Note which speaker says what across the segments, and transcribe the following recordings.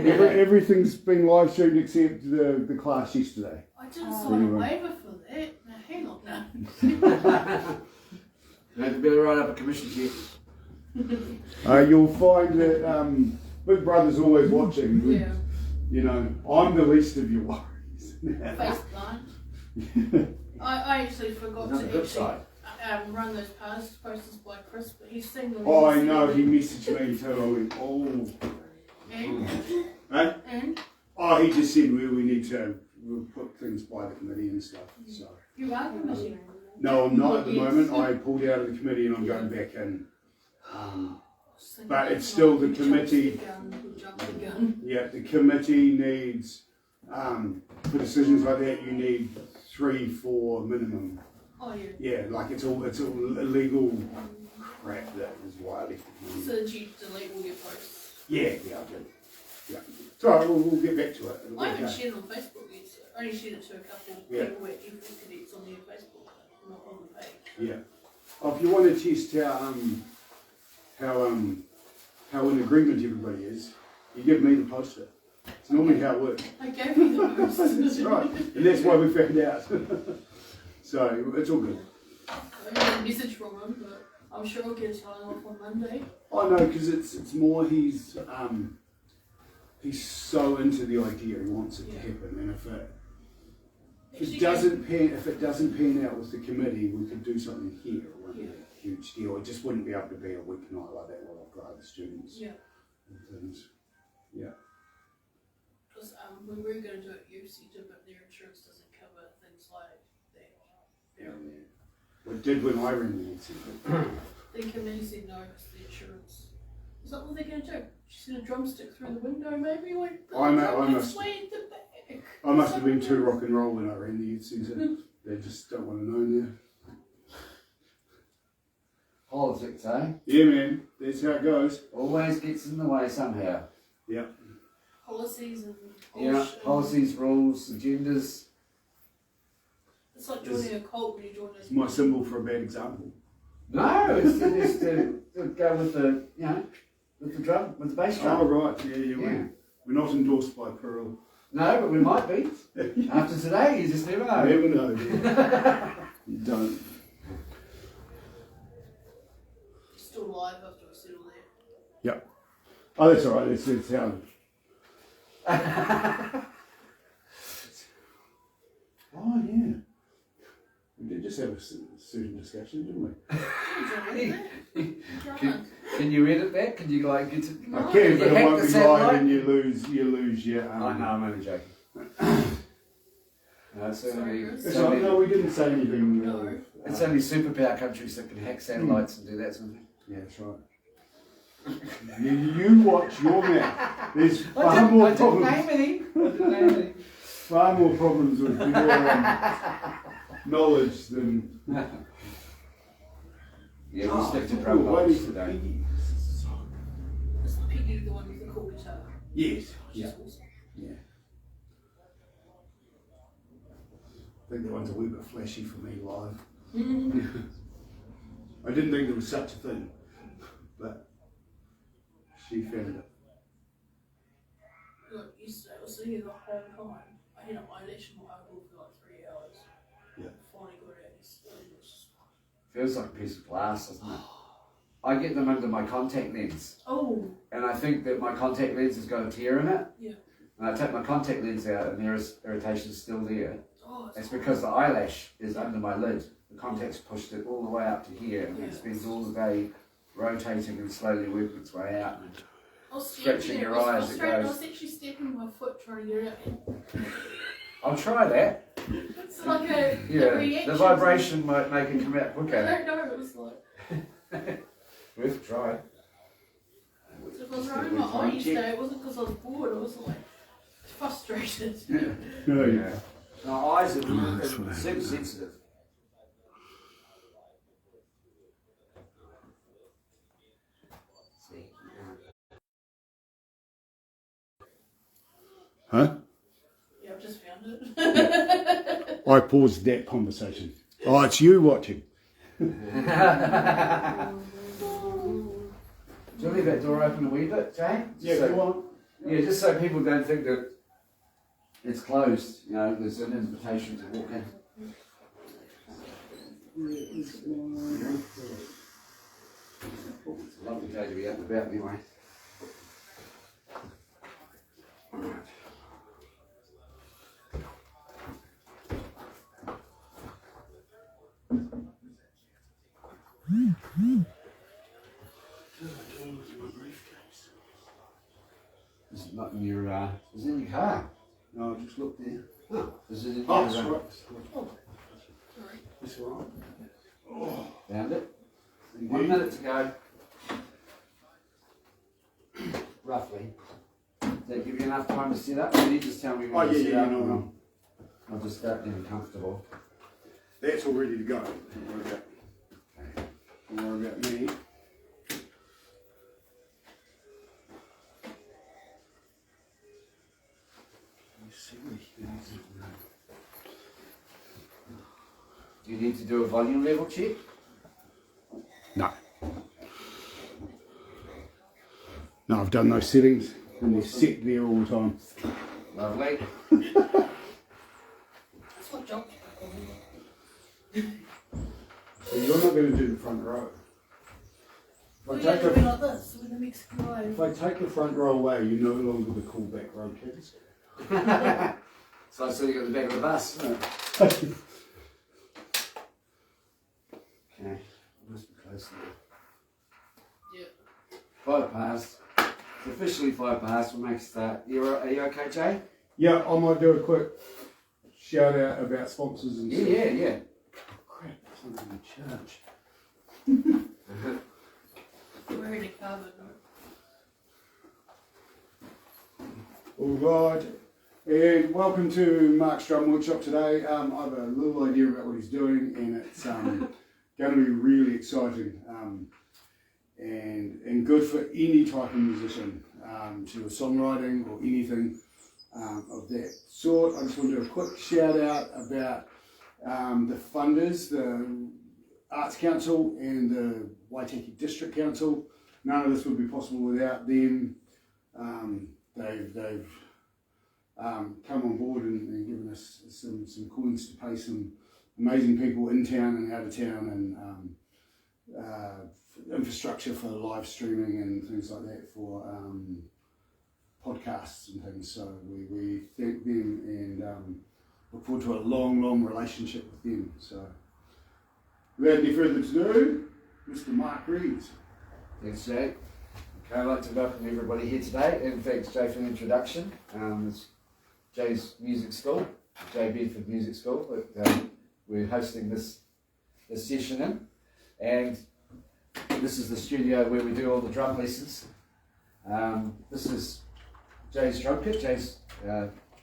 Speaker 1: Everything's been live streamed except the class yesterday.
Speaker 2: I didn't sign a waiver for that. Now hang on now.
Speaker 3: You have to better write up a commission check.
Speaker 1: You'll find that Big Brother's always watching.
Speaker 2: Yeah.
Speaker 1: You know, I'm the least of your worries.
Speaker 2: Face blind. I actually forgot to actually run those posters by Chris, but he's seen them.
Speaker 1: Oh, I know, he messaged me too. I went, oh.
Speaker 2: And?
Speaker 1: Hey?
Speaker 2: And?
Speaker 1: Oh, he just said we need to put things by the committee and stuff. So.
Speaker 2: You are committee?
Speaker 1: No, I'm not at the moment. I pulled out of the committee and I'm going back in. But it's still the committee. Yeah, the committee needs, for decisions like that, you need 3-4 minimum.
Speaker 2: Oh yeah.
Speaker 1: Yeah, like it's all illegal crap that is why I left the committee.
Speaker 2: So did you delete all your posts?
Speaker 1: Yeah, I did. Yeah. So we'll get back to it.
Speaker 2: I haven't shared it on Facebook yet. So I only shared it to a couple of people at Youth Cadets on their Facebook, not on the page.
Speaker 1: Yeah. Oh, if you want to test how in agreement everybody is, you give me the post-it. It's normally how it works.
Speaker 2: I gave you the post-it.
Speaker 1: That's right. And that's why we found out. So it's all good.
Speaker 2: I got a message from him, but I'm sure I'll get a sign off on Monday.
Speaker 1: I know, because it's more he's so into the idea, he wants it to happen, and if it doesn't pan out with the committee, we could do something here. It wouldn't be a huge deal. It just wouldn't be able to be a weeknight like that while I've got other students.
Speaker 2: Yeah.
Speaker 1: And things. Yeah.
Speaker 2: Because we were going to do it UCD, but their insurance doesn't cover things like that.
Speaker 1: Yeah. Well, it did when I ran the ensemble.
Speaker 2: The committee said no because the insurance. Is that what they're going to do? She's going to drumstick through the window, maybe? Like,
Speaker 1: I must have been too rock and roll when I ran the youth centre. They just don't want to know now.
Speaker 3: Politics, eh?
Speaker 1: Yeah, man. That's how it goes.
Speaker 3: Always gets in the way somehow.
Speaker 1: Yeah.
Speaker 2: Policies and
Speaker 3: policies, rules, agendas.
Speaker 2: It's like joining a cult when you join a...
Speaker 1: It's my symbol for a bad example.
Speaker 3: No, it's to go with the, with the drum, with the bass drum.
Speaker 1: Oh, right. Yeah. We're not endorsed by Pearl.
Speaker 3: No, but we might be. After today, you just never know.
Speaker 1: Never know. Yeah. You don't.
Speaker 2: Still alive after I settle there.
Speaker 1: Yep. Oh, that's all right. That's how... Oh, yeah. We did just have a certain discussion, didn't we?
Speaker 3: Can you edit that? Can you get to...
Speaker 1: I can, but it won't be live and you lose your...
Speaker 3: I know, I'm only joking. No,
Speaker 1: no, we didn't say anything.
Speaker 2: No.
Speaker 3: It's only superpower countries that can hack satellites and do that sort of thing.
Speaker 1: Yeah, that's right. you watch your mouth. There's far more problems.
Speaker 3: I didn't name any.
Speaker 1: Far more problems with your knowledge than...
Speaker 3: Yeah, we'll stick to drum knowledge today.
Speaker 2: Is Piggy the one with the cool guitar?
Speaker 1: Yes.
Speaker 2: Yeah.
Speaker 1: Awesome. Yeah. I think that one's a wee bit flashy for me live. I didn't think there was such a thing, but she found it.
Speaker 2: Look, yesterday I was singing the whole time. I had an eyelash in my eyeball for like 3 hours.
Speaker 1: Yeah.
Speaker 2: Finally got it out.
Speaker 3: Feels like a piece of glass, doesn't it? I get them under my contact lens.
Speaker 2: Oh.
Speaker 3: And I think that my contact lens has got a tear in it.
Speaker 2: Yeah.
Speaker 3: And I take my contact lens out and there is irritation still there.
Speaker 2: Oh,
Speaker 3: it's because the eyelash is under my lid. The contact's pushed it all the way up to here and it spends all the day rotating and slowly working its way out. And stretching your eyes, it goes.
Speaker 2: I was actually stepping my foot trying to get it out.
Speaker 3: I'll try that.
Speaker 2: It's like a reaction.
Speaker 3: The vibration might make it come out quicker.
Speaker 2: I don't know, it was like...
Speaker 3: Worth a try.
Speaker 2: If I was running my eye yesterday, it wasn't because I was bored, I was like frustrated.
Speaker 1: No,
Speaker 3: yeah. My eyes are super sensitive.
Speaker 1: Huh?
Speaker 2: Yeah, I've just found it.
Speaker 1: I paused that conversation. Oh, it's you watching.
Speaker 3: Do you leave that door open a wee bit, Jane?
Speaker 1: Yeah,
Speaker 3: so,
Speaker 1: go on.
Speaker 3: Yeah, just so people don't think that it's closed, you know, there's an invitation to walk in. It's a lovely day to be out and about anyway. Alright. Is it not in your, is it in your car?
Speaker 1: No, just look there.
Speaker 3: Oh, is it in
Speaker 1: Oh,
Speaker 3: your,
Speaker 1: that's right.
Speaker 2: Oh, sorry.
Speaker 1: That's all right. Oh,
Speaker 3: found it?
Speaker 1: indeed.
Speaker 3: 1 minute to go. Roughly. Does that give you enough time to set up? Or you just tell me when
Speaker 1: Oh,
Speaker 3: to
Speaker 1: yeah,
Speaker 3: set
Speaker 1: yeah,
Speaker 3: up?
Speaker 1: no,
Speaker 3: and
Speaker 1: no.
Speaker 3: I'll just start getting comfortable.
Speaker 1: That's all ready to go. Don't worry about, don't worry about me.
Speaker 3: Do you need to do a volume level check?
Speaker 1: No. No, I've done those settings and they're set there all the time.
Speaker 3: Lovely.
Speaker 2: That's what John
Speaker 1: So you're not going to do the front row.
Speaker 2: we
Speaker 1: If I
Speaker 2: have
Speaker 1: take
Speaker 2: to be
Speaker 1: the,
Speaker 2: like this with the Mexican way.
Speaker 1: if I take the front row away, you're no longer the cool back row kids.
Speaker 3: So I sitting at the back of the bus.
Speaker 1: Okay.
Speaker 3: Okay, must be close now.
Speaker 2: Yeah.
Speaker 3: 5 past. It's officially 5 past. We'll make a start. Are you okay, Jay?
Speaker 1: Yeah, I might do a quick shout out about sponsors and stuff.
Speaker 3: Yeah.
Speaker 1: Crap, something in church.
Speaker 2: We're already covered.
Speaker 1: All right, and welcome to Mark's Drum Workshop today. I have a little idea about what he's doing, and it's going to be really exciting and good for any type of musician to do songwriting or anything of that sort. I just want to do a quick shout out about the funders, the Arts Council and the Waitaki District Council. None of this would be possible without them. They've come on board and given us some coins to pay some amazing people in town and out of town, and infrastructure for live streaming and things like that for podcasts and things. So we thank them and look forward to a long relationship with them. So without any further ado, Mr. Mark Reeves.
Speaker 3: Thanks, Jay. Okay, I'd like to welcome everybody here today, and thanks, Jay, for the introduction. It's Jay's music school, Jay Bedford Music School, that we're hosting this session in, and this is the studio where we do all the drum lessons. This is Jay's drum kit, Jay's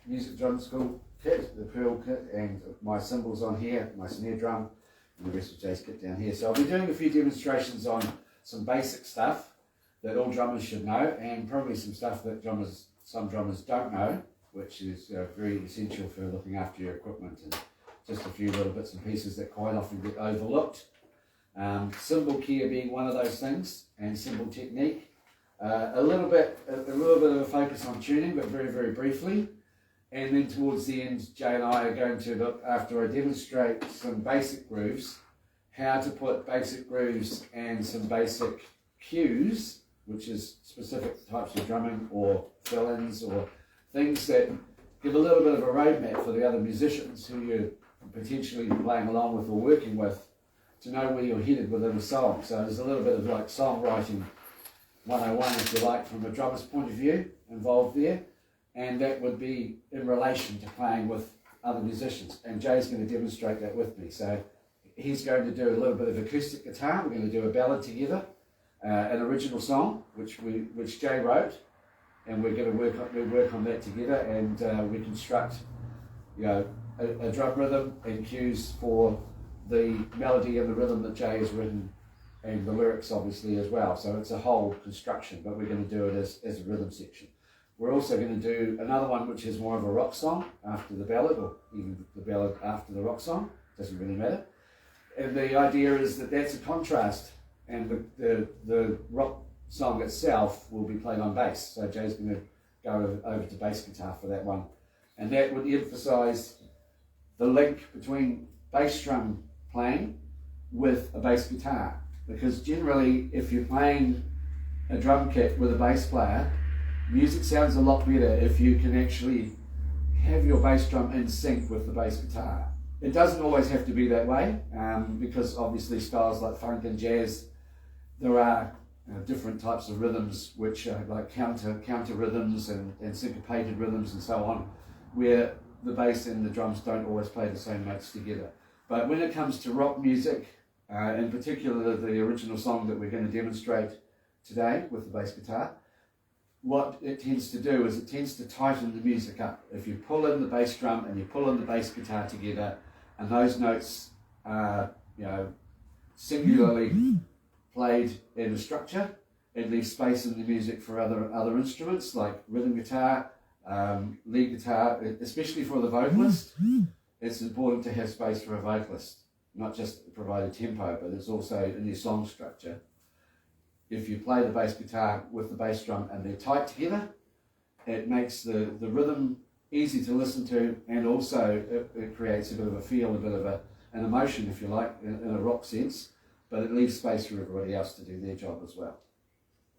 Speaker 3: music drum school kit, the Pearl kit, and my cymbals on here, my snare drum, and the rest of Jay's kit down here. So I'll be doing a few demonstrations on some basic stuff that all drummers should know, and probably some stuff that some drummers don't know, which is very essential for looking after your equipment, and just a few little bits and pieces that quite often get overlooked. Cymbal care being one of those things, and cymbal technique. A little bit of a focus on tuning, but very briefly. And then towards the end, Jay and I are going to look, after I demonstrate some basic grooves, how to put basic grooves and some basic cues, which is specific types of drumming or fill-ins or things that give a little bit of a roadmap for the other musicians who you're potentially playing along with or working with, to know where you're headed within a song. So there's a little bit of like songwriting 101, if you like, from a drummer's point of view involved there, and that would be in relation to playing with other musicians, and Jay's going to demonstrate that with me. So he's going to do a little bit of acoustic guitar. We're going to do a ballad together, an original song which Jay wrote, and we're going to work on that together, and we construct, a drum rhythm and cues for the melody and the rhythm that Jay has written, and the lyrics obviously as well. So it's a whole construction, but we're going to do it as a rhythm section. We're also going to do another one which is more of a rock song after the ballad, or even the ballad after the rock song, doesn't really matter. And the idea is that that's a contrast, and the rock song itself will be played on bass. So Jay's going to go over to bass guitar for that one. And that would emphasise the link between bass drum playing with a bass guitar. Because generally, if you're playing a drum kit with a bass player, music sounds a lot better if you can actually have your bass drum in sync with the bass guitar. It doesn't always have to be that way, because obviously styles like funk and jazz, there are different types of rhythms which are like counter rhythms and syncopated rhythms and so on, where the bass and the drums don't always play the same notes together. But when it comes to rock music, in particular the original song that we're going to demonstrate today with the bass guitar, what it tends to do is it tends to tighten the music up. If you pull in the bass drum and you pull in the bass guitar together, and those notes are, singularly played in a structure, it leaves space in the music for other instruments like rhythm guitar, lead guitar, especially for the vocalist. It's important to have space for a vocalist, not just provide a tempo, but it's also in your song structure. If you play the bass guitar with the bass drum and they're tight together, it makes the rhythm easy to listen to, and also it creates a bit of a feel, a bit of an emotion, if you like, in a rock sense, but it leaves space for everybody else to do their job as well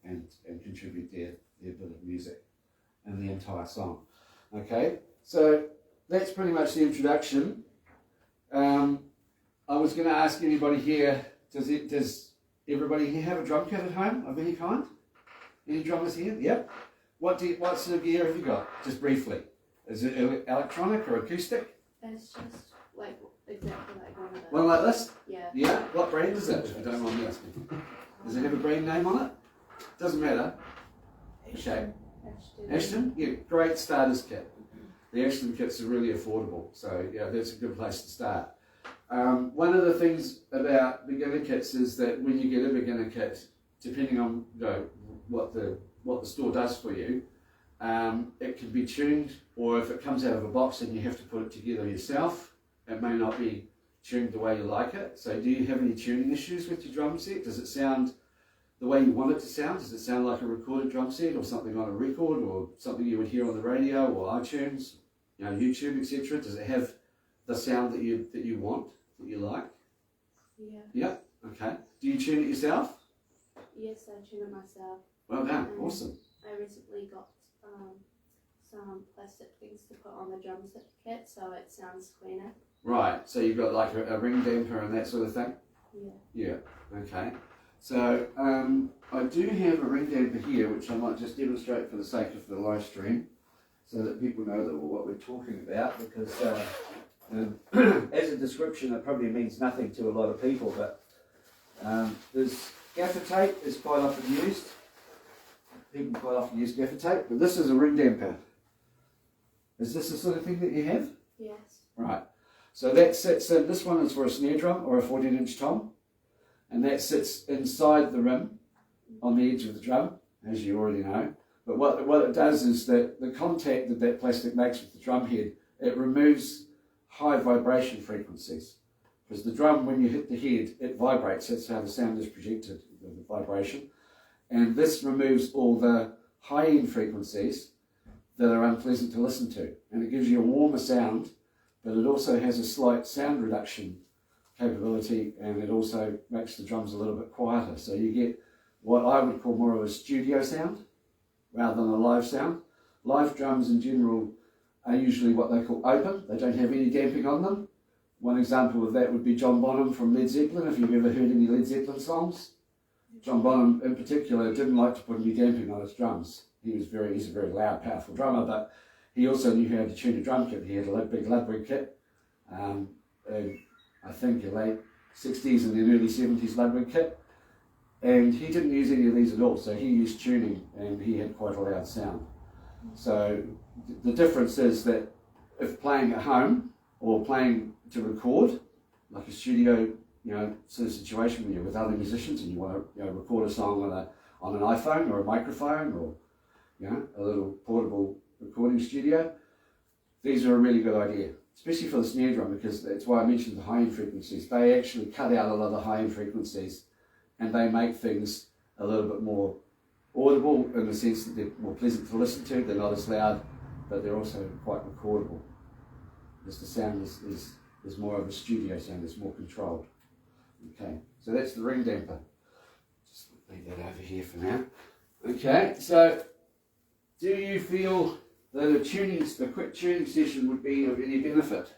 Speaker 3: and contribute their bit of music and the entire song. Okay, so that's pretty much the introduction. I was going to ask anybody here, does everybody here have a drum kit at home of any kind? Any drummers here? Yep. What sort of gear have you got? Just briefly. Is it electronic or acoustic?
Speaker 4: It's just like exactly like one of those.
Speaker 3: One like this?
Speaker 4: Yeah.
Speaker 3: Yeah. What brand is it, if you don't mind me asking? Does it have a brand name on it? Doesn't matter. Okay. Ashton? Yeah, great starters kit. The Ashton kits are really affordable, so yeah, that's a good place to start. One of the things about beginner kits is that when you get a beginner kit, depending on what the store does for you, it can be tuned, or if it comes out of a box and you have to put it together yourself, it may not be tuned the way you like it. So do you have any tuning issues with your drum set? Does it sound the way you want it to sound? Does it sound like a recorded drum set, or something on a record, or something you would hear on the radio or iTunes, YouTube, etc.? Does it have the sound that you want, that you like?
Speaker 4: Yeah.
Speaker 3: Yep. Okay. Do you tune it yourself?
Speaker 4: Yes, I tune it myself.
Speaker 3: Well done. Awesome.
Speaker 4: I recently got some plastic things to put on the drum kit so it sounds cleaner.
Speaker 3: Right. So you've got like a ring damper and that sort of thing?
Speaker 4: Yeah.
Speaker 3: Yeah. Okay. So I do have a ring damper here, which I might just demonstrate for the sake of the live stream, so that people know what we're talking about, because as a description it probably means nothing to a lot of people, but there's gaffer tape is quite often used. People quite often use gaffer tape, but this is a ring damper. Is this the sort of thing that you have?
Speaker 4: Yes.
Speaker 3: Right. So that sits in, this one is for a snare drum or a 14-inch tom, and that sits inside the rim on the edge of the drum, as you already know. But what it does is that the contact that plastic makes with the drum head, it removes high vibration frequencies. Because the drum, when you hit the head, it vibrates. That's how the sound is projected, the vibration. And this removes all the high-end frequencies that are unpleasant to listen to. And it gives you a warmer sound, but it also has a slight sound reduction capability, and it also makes the drums a little bit quieter. So you get what I would call more of a studio sound rather than a live sound. Live drums in general are usually what they call open. They don't have any damping on them. One example of that would be John Bonham from Led Zeppelin, if you've ever heard any Led Zeppelin songs. John Bonham in particular didn't like to put any damping on his drums. He's a very loud, powerful drummer, but he also knew how to tune a drum kit. He had a big Ludwig kit, I think a late 60s and then early 70s Ludwig kit, and he didn't use any of these at all, so he used tuning, and he had quite a loud sound. So the difference is that if playing at home or playing to record, like a studio sort of situation when you're with other musicians and you want to record a song on an iPhone or a microphone or a little portable recording studio, these are a really good idea, especially for the snare drum, because that's why I mentioned the high-end frequencies. They actually cut out a lot of the high-end frequencies and they make things a little bit more audible in the sense that they're more pleasant to listen to. They're not as loud, but they're also quite recordable. Because the sound is more of a studio sound, it's more controlled. Okay, so that's the ring damper. Just leave that over here for now. Okay, so do you feel that a quick tuning session would be of any benefit?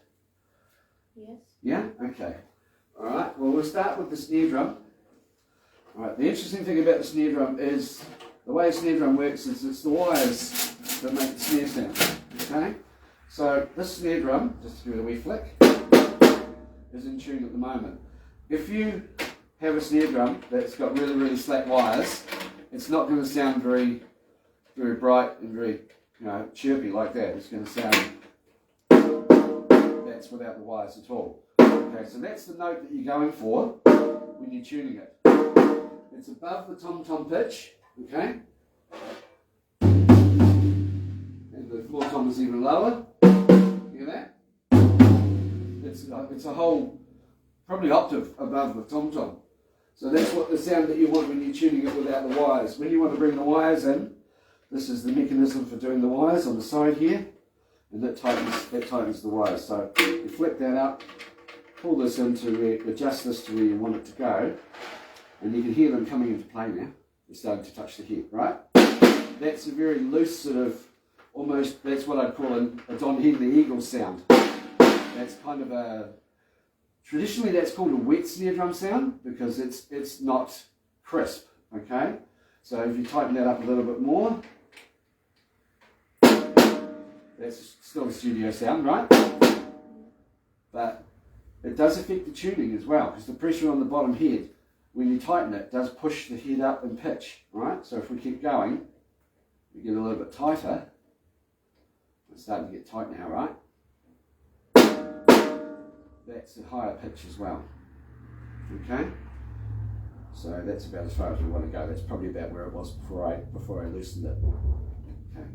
Speaker 4: Yes.
Speaker 3: Yeah? Okay. Alright, well we'll start with the snare drum. Alright, the interesting thing about the snare drum is the way a snare drum works is it's the wires that make the snare sound. Okay? So this snare drum, just to give it a wee flick, is in tune at the moment. If you have a snare drum that's got really, really slack wires, it's not going to sound very, very bright and very, chirpy like that. It's going to sound, that's without the wires at all. Okay, so that's the note that you're going for when you're tuning it. It's above the tom-tom pitch, okay? And the floor tom is even lower. Hear that? It's a whole, probably octave above the tom-tom. So that's what the sound that you want when you're tuning it without the wires. When you want to bring the wires in, this is the mechanism for doing the wires on the side here, and that tightens the wires. So you flick that up, pull this into adjust this to where you want it to go, and you can hear them coming into play now. They're starting to touch the head, right? That's a very loose sort of, almost, that's what I'd call a Don Henley Eagle sound. That's kind of a, traditionally that's called a wet snare drum sound because it's not crisp, okay? So if you tighten that up a little bit more, that's still a studio sound, right? But it does affect the tuning as well because the pressure on the bottom head, when you tighten it, does push the head up in pitch, right? So if we keep going, we get a little bit tighter. It's starting to get tight now, right? That's a higher pitch as well, okay? So that's about as far as we want to go. That's probably about where it was before I loosened it. Okay.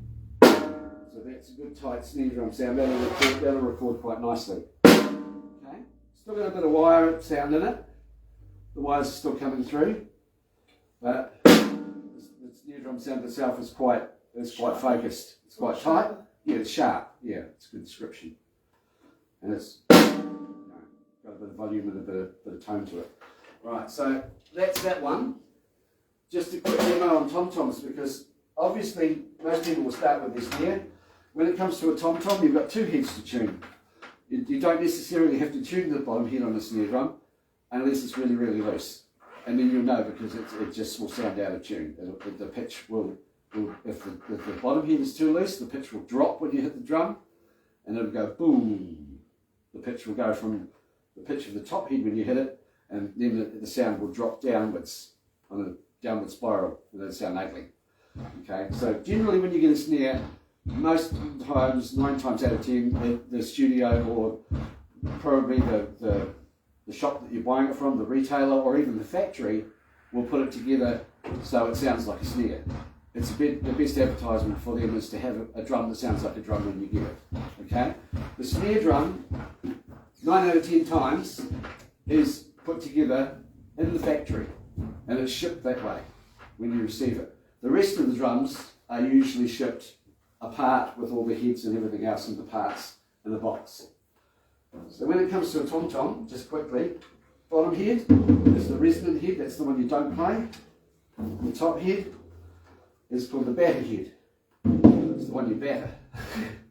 Speaker 3: So that's a good tight snare drum sound. That'll record quite nicely. Okay. Still got a bit of wire sound in it. The wires are still coming through, but the snare drum sound itself is quite focused. It's quite tight. Yeah, it's sharp. Yeah, it's a good description, and it's got a bit of volume and a bit of tone to it. Right, so that's that one. Just a quick demo on tom-toms because obviously most people will start with this snare. When it comes to a tom-tom, you've got two heads to tune. You don't necessarily have to tune the bottom head on a snare drum unless it's really, really loose. And then you'll know because it just will sound out of tune. The pitch will if the bottom head is too loose, the pitch will drop when you hit the drum and it'll go boom. The pitch will go from the pitch of the top head when you hit it, and then the sound will drop downwards on a downward spiral, and it'll sound ugly. Okay, so generally when you get a snare, most times, 9 times out of 10, the studio or probably the shop that you're buying it from, the retailer or even the factory, will put it together so it sounds like a snare. It's the best advertisement for them is to have a drum that sounds like a drum when you get it. Okay, the snare drum, 9 out of 10 times, is put together in the factory and it's shipped that way when you receive it. The rest of the drums are usually shipped apart with all the heads and everything else in the parts in the box. So when it comes to a tom-tom, just quickly, bottom head is the resonant head, that's the one you don't play. The top head is called the batter head. It's the one you batter.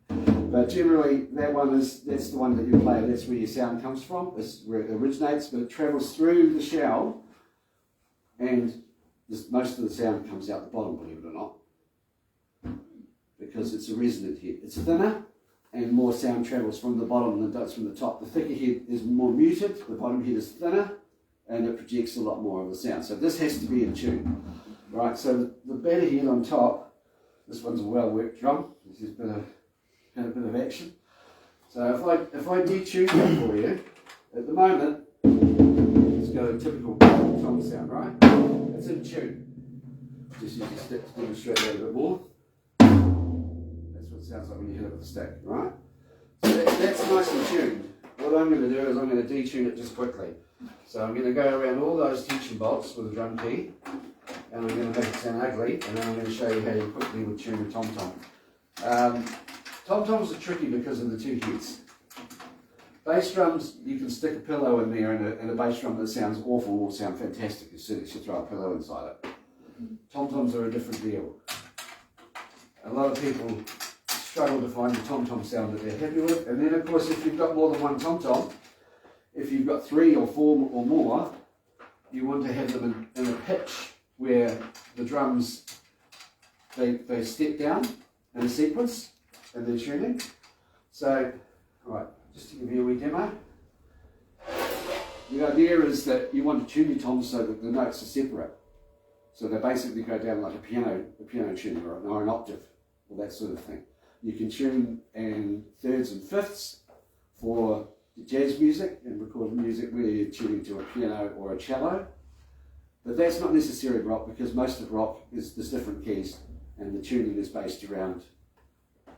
Speaker 3: But generally, that's the one that you play. That's where your sound comes from. It's where it originates, but it travels through the shell, and most of the sound comes out the bottom, believe it or not, because it's a resonant head. It's thinner, and more sound travels from the bottom than it does from the top. The thicker head is more muted. The bottom head is thinner, and it projects a lot more of the sound. So this has to be in tune, right? So the batter head on top. This one's a well-worked drum. This has had a bit of action. So if I detune that for you, at the moment, it's got a typical tom sound, right? It's in tune. Just use your stick to demonstrate that a bit more. That's what it sounds like when you hit it with a stick, right? So that's nice and tuned. What I'm going to do is I'm going to detune it just quickly. So I'm going to go around all those tension bolts with a drum key, and I'm going to make it sound ugly, and then I'm going to show you how you quickly would tune a tom-tom. Tom-toms are tricky because of the two heads. Bass drums, you can stick a pillow in there, and a bass drum that sounds awful will sound fantastic as soon as you throw a pillow inside it. Tom-toms are a different deal. A lot of people struggle to find the tom-tom sound that they're happy with, and then of course if you've got more than one tom-tom, if you've got 3 or 4 or more, you want to have them in a pitch where the drums, they step down in a sequence in their tuning. So, right, just to give you a wee demo. The idea is that you want to tune your toms so that the notes are separate. So they basically go down like a piano tuning or an octave or that sort of thing. You can tune in thirds and fifths for jazz music and recorded music where you're tuning to a piano or a cello. But that's not necessary in rock because most of rock is there's different keys and the tuning is based around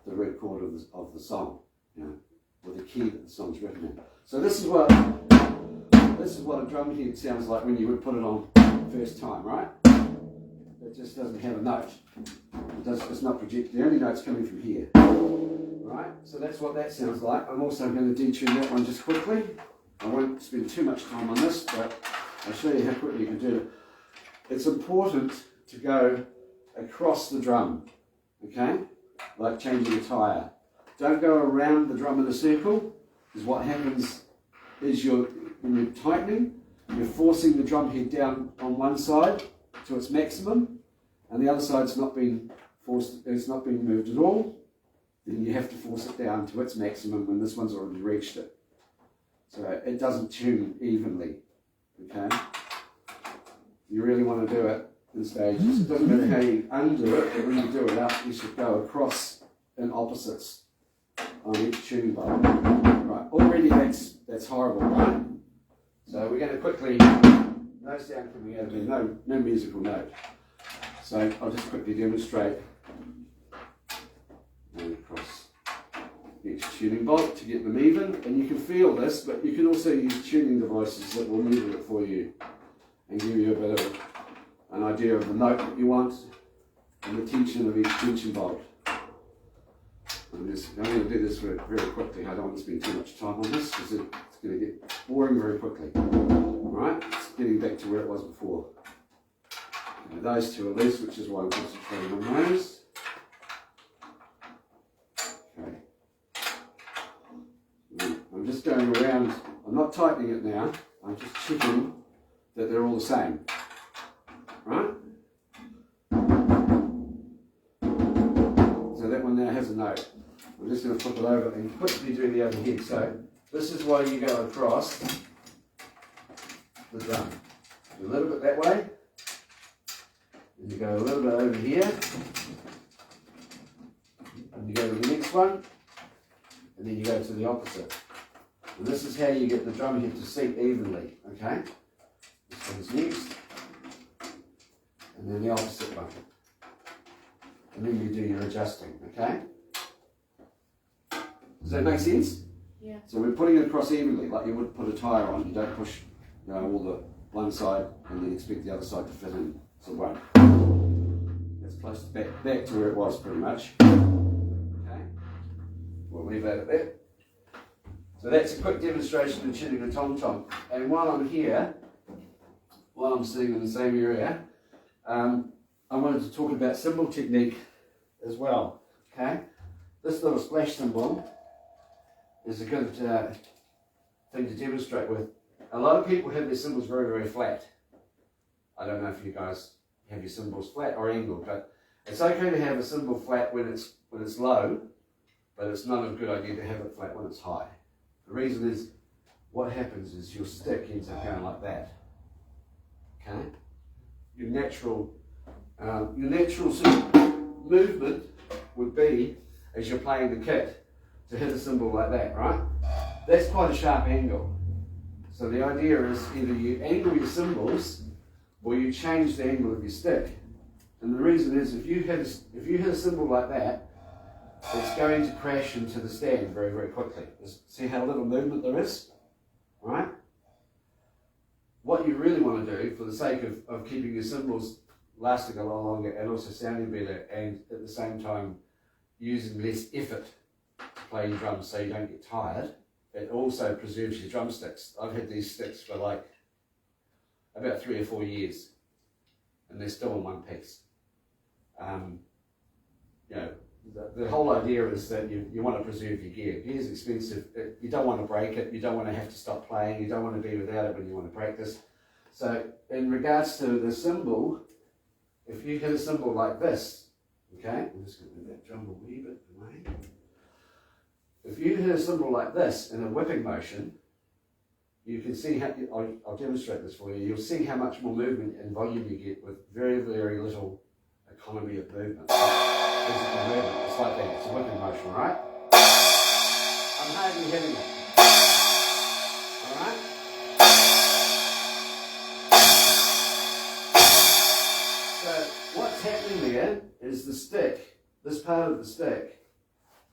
Speaker 3: the root chord of the song, you know, or the key that the song's written in. So this is what a drum head sounds like when you would put it on first time, right? It just doesn't have a note. It's not projected. The only note's coming from here. Right? So that's what that sounds like. I'm also going to detune that one just quickly. I won't spend too much time on this, but I'll show you how quickly you can do it. It's important to go across the drum, okay? Like changing a tyre. Don't go around the drum in a circle, because what happens is when you're tightening, you're forcing the drum head down on one side to its maximum, and the other side's not being forced, it's not being moved at all. Then you have to force it down to its maximum when this one's already reached it. So it doesn't tune evenly, okay? You really want to do it in stages. It doesn't matter how you undo it, but when you do it up, you should go across in opposites on each tuning bar. Right, already that's horrible, right? So we're going to quickly, no sound coming out of there, no musical note. So I'll just quickly demonstrate and across each tuning bolt to get them even. And you can feel this, but you can also use tuning devices that will measure it for you and give you a bit of an idea of the note that you want and the tension of each tension bolt. I'm going to do this very quickly. I don't want to spend too much time on this because it's going to get boring very quickly. Alright, it's getting back to where it was before. Now those two are loose, which is why I'm concentrating on those. Okay. I'm just going around, I'm not tightening it now, I'm just checking that they're all the same. Right? So that one now has a note. I'm just going to flip it over and quickly do the other head. So this is why you go across the drum. Do a little bit that way. And you go a little bit over here. And you go to the next one. And then you go to the opposite. And this is how you get the drum head to seat evenly. Okay? This one's next. And then the opposite one. And then you do your adjusting. Okay? Does that make sense?
Speaker 2: Yeah. So
Speaker 3: we're putting it across evenly, like you would put a tyre on. You don't push, all the one side and then expect the other side to fit in. So it won't. It's close to back to where it was pretty much. Okay. We'll leave that at that. So that's a quick demonstration of tuning a tom-tom. And while I'm here, while I'm sitting in the same area, I wanted to talk about cymbal technique as well. Okay. This little splash cymbal is a good thing to demonstrate with. A lot of people have their cymbals very, very flat. I don't know if you guys have your cymbals flat or angled, but it's okay to have a cymbal flat when it's low, but it's not a good idea to have it flat when it's high. The reason is, what happens is your stick ends up going like that. Okay? Your natural sort of movement would be, as you're playing the kit, to hit a cymbal like that, right? That's quite a sharp angle. So the idea is either you angle your cymbals or you change the angle of your stick. And the reason is if you hit a cymbal like that, it's going to crash into the stand very, very quickly. See how little movement there is? Right? What you really want to do, for the sake of keeping your cymbals lasting a lot longer and also sounding better, and at the same time using less effort to play your drums so you don't get tired. It also preserves your drumsticks. I've had these sticks for like about 3 or 4 years and they're still in one piece. You know, the whole idea is that you want to preserve your gear. Gear's expensive. You don't want to break it. You don't want to have to stop playing. You don't want to be without it when you want to practice. So in regards to the cymbal, if you hit a cymbal like this, okay, I'm just going to move that drum a wee bit away. If you hit a cymbal like this in a whipping motion, you can see how, I'll demonstrate this for you, you'll see how much more movement and volume you get with very, very little economy of movement. Physical movement, it's like that, it's a whipping motion, right? I'm hardly hitting it. Alright? So what's happening there is the stick, this part of the stick,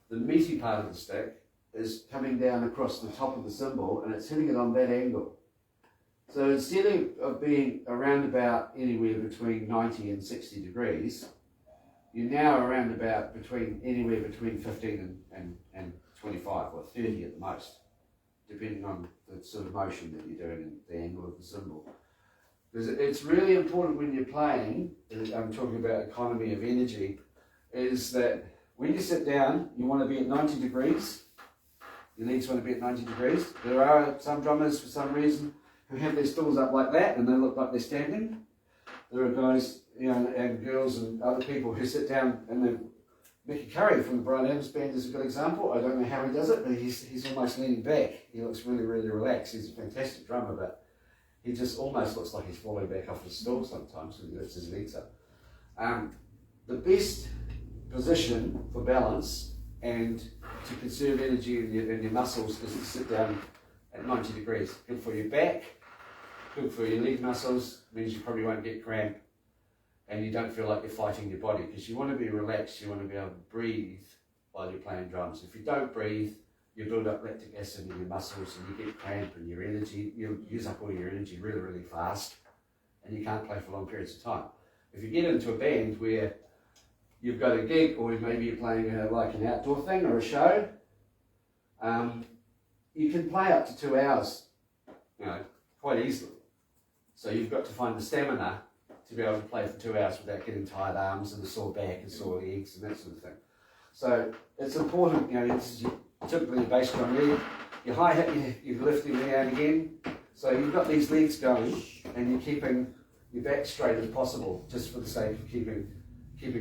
Speaker 3: the meaty part of the stick, is coming down across the top of the cymbal and it's hitting it on that angle. So instead of being around about anywhere between 90 and 60 degrees, you're now around about anywhere between 15 and 25 or 30 at the most, depending on the sort of motion that you're doing and the angle of the cymbal. Because it's really important when you're playing, I'm talking about economy of energy, is that when you sit down, you want to be at 90 degrees. Your legs want to be at 90 degrees. There are some drummers, for some reason, who have their stools up like that and they look like they're standing. There are guys, you know, and girls and other people who sit down and they Mickey Curry from the Brian Adams Band is a good example. I don't know how he does it, but he's almost leaning back. He looks really, really relaxed. He's a fantastic drummer, but he just almost looks like he's falling back off his stool sometimes when he lifts his legs up. The best position for balance and to conserve energy in your muscles is to sit down at 90 degrees. Good for your back, good for your leg muscles, means you probably won't get cramp and you don't feel like you're fighting your body, because you want to be relaxed, you want to be able to breathe while you're playing drums. If you don't breathe, you build up lactic acid in your muscles and you get cramp and your energy, you'll use up all your energy really, really fast and you can't play for long periods of time. If you get into a band where you've got a gig or maybe you're playing like an outdoor thing or a show, you can play up to 2 hours, you know, quite easily. So you've got to find the stamina to be able to play for 2 hours without getting tired arms and a sore back and sore legs and that sort of thing. So it's important, you know, this is typically a bass drum lead. Your hi-hat, you're lifting the out again. So you've got these legs going and you're keeping your back straight as possible, just for the sake of keeping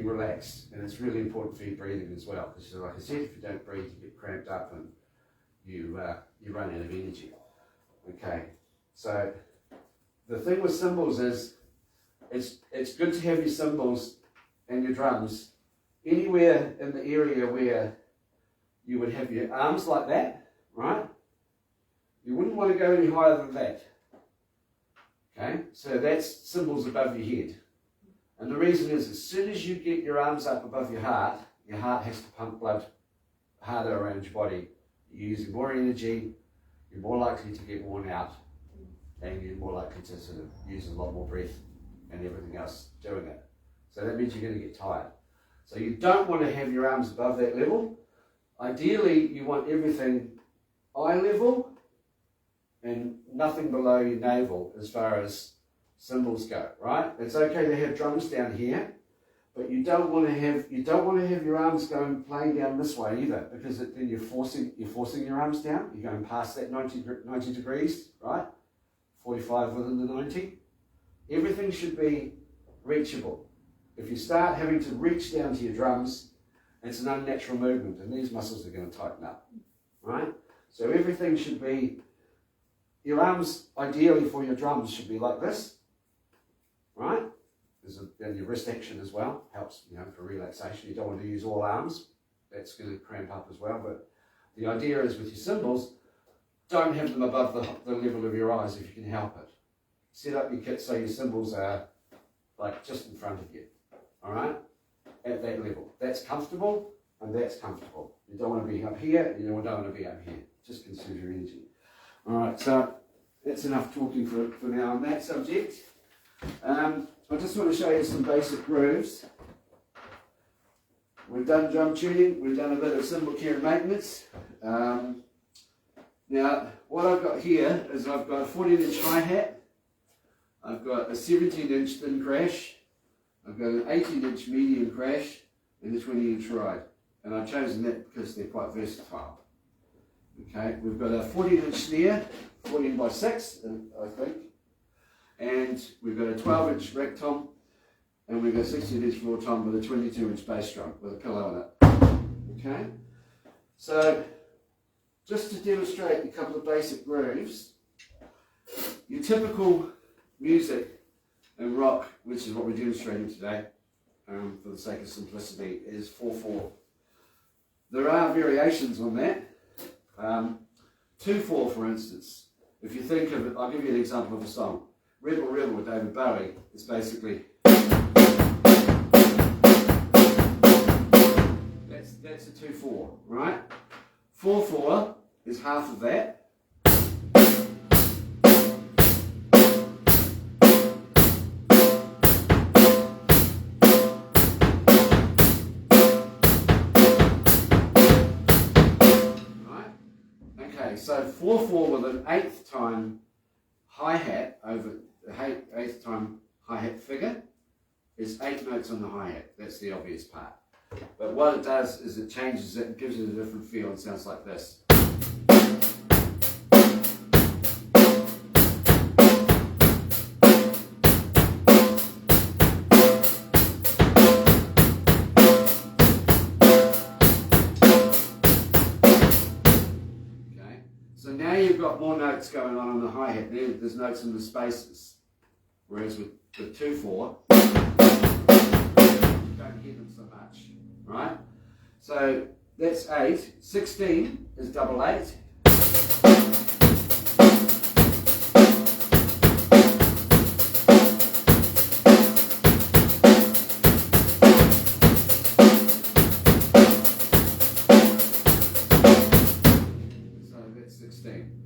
Speaker 3: relaxed. And it's really important for your breathing as well, because like I said, if you don't breathe, you get cramped up and you run out of energy. Okay, so the thing with cymbals is it's good to have your cymbals and your drums anywhere in the area where you would have your arms like that, right? You wouldn't want to go any higher than that. Okay, so that's cymbals above your head. And the reason is, as soon as you get your arms up above your heart has to pump blood harder around your body. You're using more energy, you're more likely to get worn out, and you're more likely to sort of use a lot more breath and everything else doing it. So that means you're going to get tired. So you don't want to have your arms above that level. Ideally, you want everything eye level and nothing below your navel as far as cymbals go, right? It's okay to have drums down here, but you don't want to have your arms playing down this way either, because then you're forcing your arms down. You're going past that 90 degrees, right? 45 within the 90. Everything should be reachable. If you start having to reach down to your drums, it's an unnatural movement, and these muscles are going to tighten up, right? So everything should be, your arms ideally for your drums should be like this, right? And your wrist action as well helps, you know, for relaxation. You don't want to use all arms, that's going to cramp up as well. But the idea is with your cymbals, don't have them above the level of your eyes if you can help it. Set up your kit so your cymbals are like just in front of you, all right? At that level. That's comfortable and that's comfortable. You don't want to be up here, you don't want to be up here. Just conserve your energy. All right, so that's enough talking for now on that subject. I just want to show you some basic grooves. We've done drum tuning, we've done a bit of cymbal care and maintenance. Now, what I've got here is I've got a 14-inch hi-hat, I've got a 17-inch thin crash, I've got an 18-inch medium crash, and a 20-inch ride. And I've chosen that because they're quite versatile. Okay, we've got a 14-inch snare, 14 by 6, I think, and we've got a 12-inch rack tom, and we've got a 16-inch floor tom with a 22-inch bass drum with a pillow in it. Okay, so just to demonstrate a couple of basic grooves, your typical music and rock, which is what we're demonstrating today, for the sake of simplicity, is 4/4. There are variations on that. 2/4, for instance. If you think of it, I'll give you an example of a song. Rebel Rebel with David Bowie is basically that's a 2/4, right? 4/4 is half of that. So 4/4 with an 8th time hi-hat over the 8th time hi-hat figure is 8 notes on the hi-hat. That's the obvious part. But what it does is it changes it and gives it a different feel and sounds like this. So now you've got more notes going on the hi-hat. There's notes in the spaces. Whereas with 2/4, you don't hear them so much, right? So that's 8. 16 is double 8.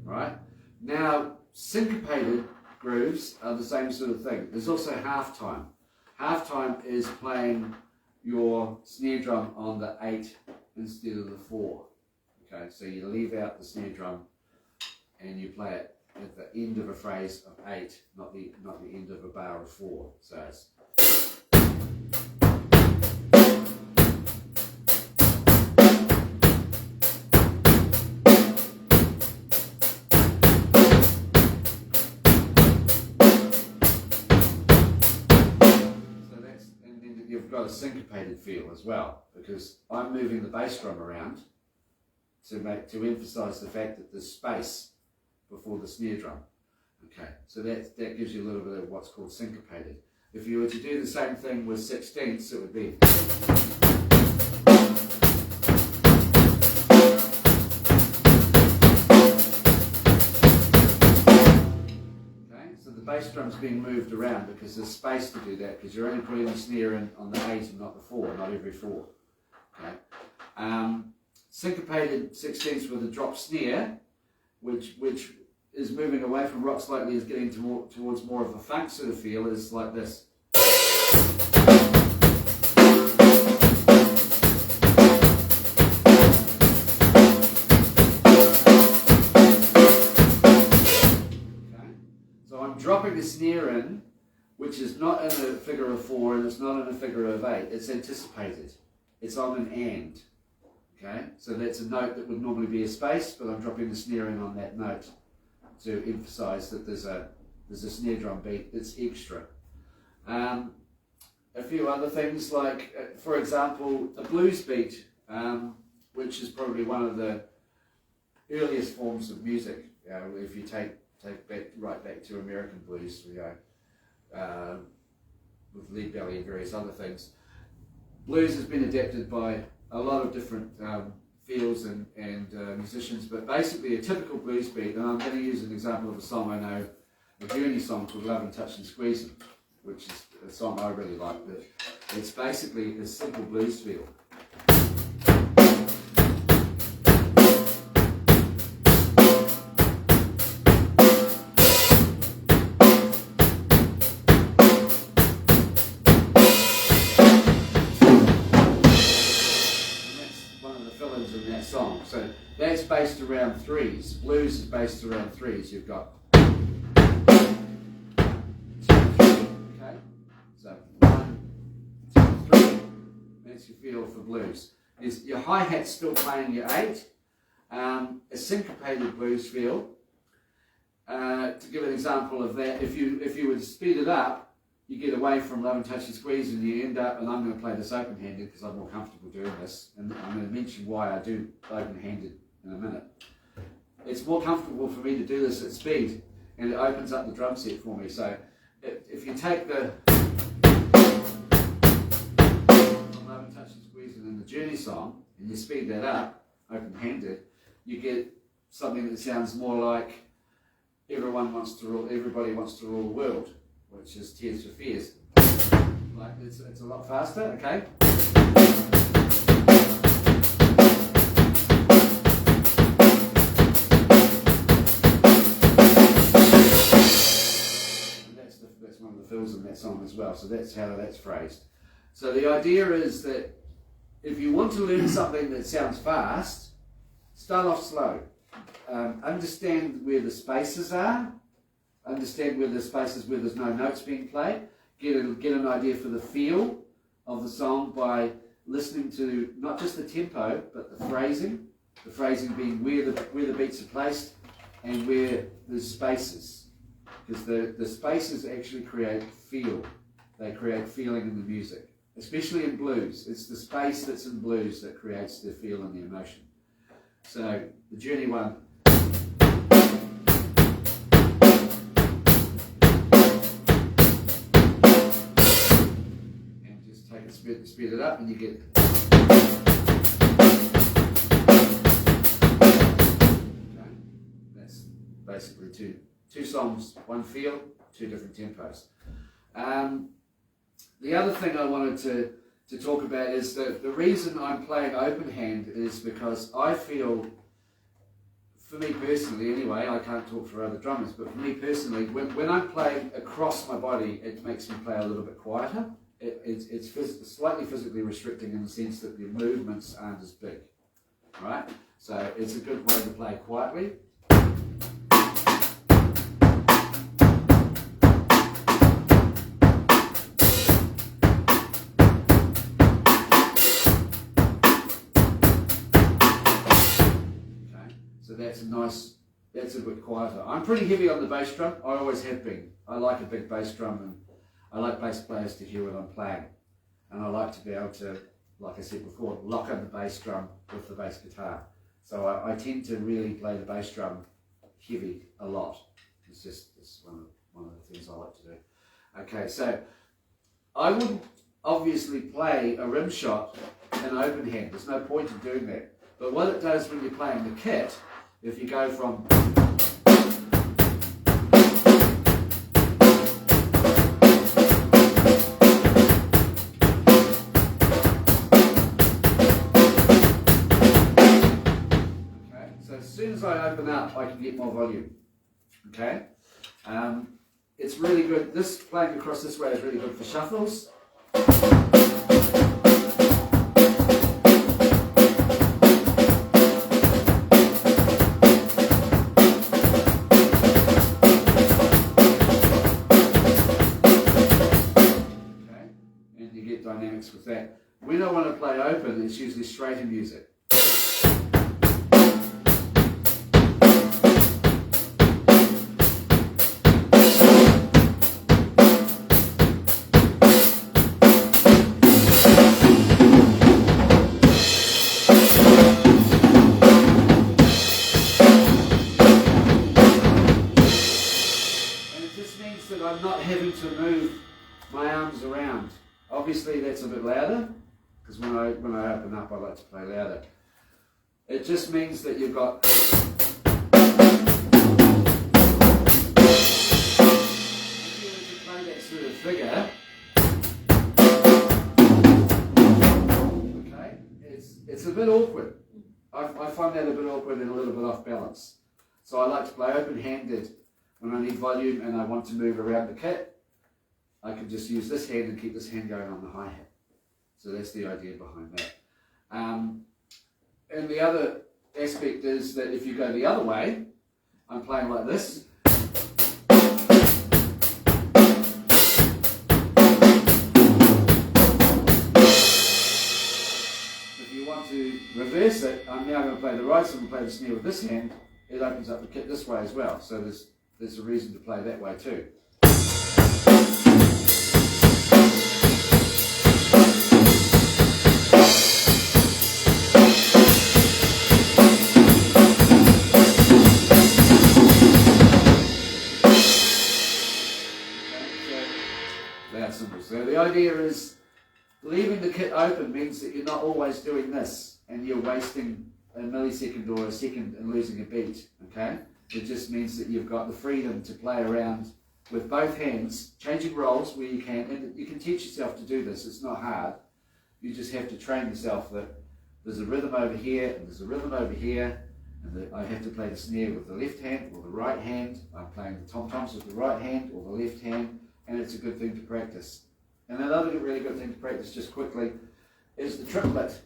Speaker 3: Right? Now, syncopated grooves are the same sort of thing. There's also half time. Half time is playing your snare drum on the 8 instead of the 4. Okay, so you leave out the snare drum and you play it at the end of a phrase of 8, not the end of a bar of 4. So it's got a syncopated feel as well, because I'm moving the bass drum around to emphasize the fact that there's space before the snare drum. Okay, so that gives you a little bit of what's called syncopated. If you were to do the same thing with 16ths, it would be. So the bass drum's being moved around because there's space to do that, because you're only putting the snare in on the 8 and not the 4, not every 4. Okay. Syncopated 16ths with a drop snare, which is moving away from rock slightly, is getting towards more of a funk sort of feel, is like this. Dropping the snare in, which is not in a figure of 4 and it's not in a figure of 8, it's anticipated. It's on an and. Okay, so that's a note that would normally be a space, but I'm dropping the snare in on that note to emphasize that there's a snare drum beat that's extra. A few other things like, for example, a blues beat, which is probably one of the earliest forms of music. If you take right back to American blues, with lead belly and various other things. Blues has been adapted by a lot of different fields and musicians, but basically a typical blues beat, and I'm going to use an example of a song I know, a Journey song called Love and Touch and Squeezing, which is a song I really like, but it's basically a simple blues feel. song. So that's based around threes. Blues is based around threes. You've got 2, 3, okay? So 1, 2, 3. That's your feel for blues. Your hi-hat's still playing your 8. A syncopated blues feel. To give an example of that, if you were to speed it up, you get away from love and touch and squeeze, and you end up, and I'm going to play this open-handed because I'm more comfortable doing this, and I'm going to mention why I do open-handed in a minute. It's more comfortable for me to do this at speed, and it opens up the drum set for me. So if you take the love and touch and squeeze and then the Journey song, and you speed that up, open-handed, you get something that sounds more like everybody wants to rule the world, which is Tears for Fears. Like it's a lot faster, okay? And that's one of the fills in that song as well, so that's how that's phrased. So the idea is that if you want to learn something that sounds fast, start off slow. Understand where the spaces are. Understand where the spaces where there's no notes being played. Get an idea for the feel of the song by listening to not just the tempo but the phrasing. The phrasing being where the beats are placed and where there's spaces, because the spaces actually create feel. They create feeling in the music, especially in blues. It's the space that's in blues that creates the feel and the emotion. So the Journey one. And just take it, speed it up, and you get. Okay. That's basically two songs, one feel, 2 different tempos. The other thing I wanted to talk about is that the reason I'm playing open hand is because I feel, for me personally anyway, I can't talk for other drummers, but for me personally, when I'm playing across my body, it makes me play a little bit quieter. It's slightly physically restricting in the sense that the movements aren't as big, right? So it's a good way to play quietly. So that's a bit quieter. I'm pretty heavy on the bass drum. I always have been. I like a big bass drum, and I like bass players to hear what I'm playing. And I like to be able to, like I said before, lock in the bass drum with the bass guitar. So I tend to really play the bass drum heavy a lot. It's one of the things I like to do. Okay, so I wouldn't obviously play a rim shot in open hand. There's no point in doing that. But what it does when you're playing the kit, if you go from so as soon as I open up, I can get more volume. Okay, it's really good. This playing across this way is really good for shuffles. Dynamics with that. When I want to play open, it's usually straighter music. And it just means that I'm not having to move my arms around. Obviously that's a bit louder, because when I open up I like to play louder. It just means that you've got if you were to play that sort of figure, okay, it's a bit awkward. I find that a bit awkward and a little bit off balance. So I like to play open-handed when I need volume and I want to move around the kit. I can just use this hand and keep this hand going on the hi-hat. So that's the idea behind that. And the other aspect is that if you go the other way, I'm playing like this. If you want to reverse it, I'm now going to play the right, so I'm going to play the snare with this hand. It opens up the kit this way as well, so there's a reason to play that way too. So the idea is leaving the kit open means that you're not always doing this and you're wasting a millisecond or a second and losing a beat, okay? It just means that you've got the freedom to play around with both hands, changing roles where you can, and you can teach yourself to do this, it's not hard. You just have to train yourself that there's a rhythm over here and there's a rhythm over here, and that I have to play the snare with the left hand or the right hand. I'm playing the tom-toms with the right hand or the left hand, and it's a good thing to practice. And another really good thing to practice just quickly is the triplet.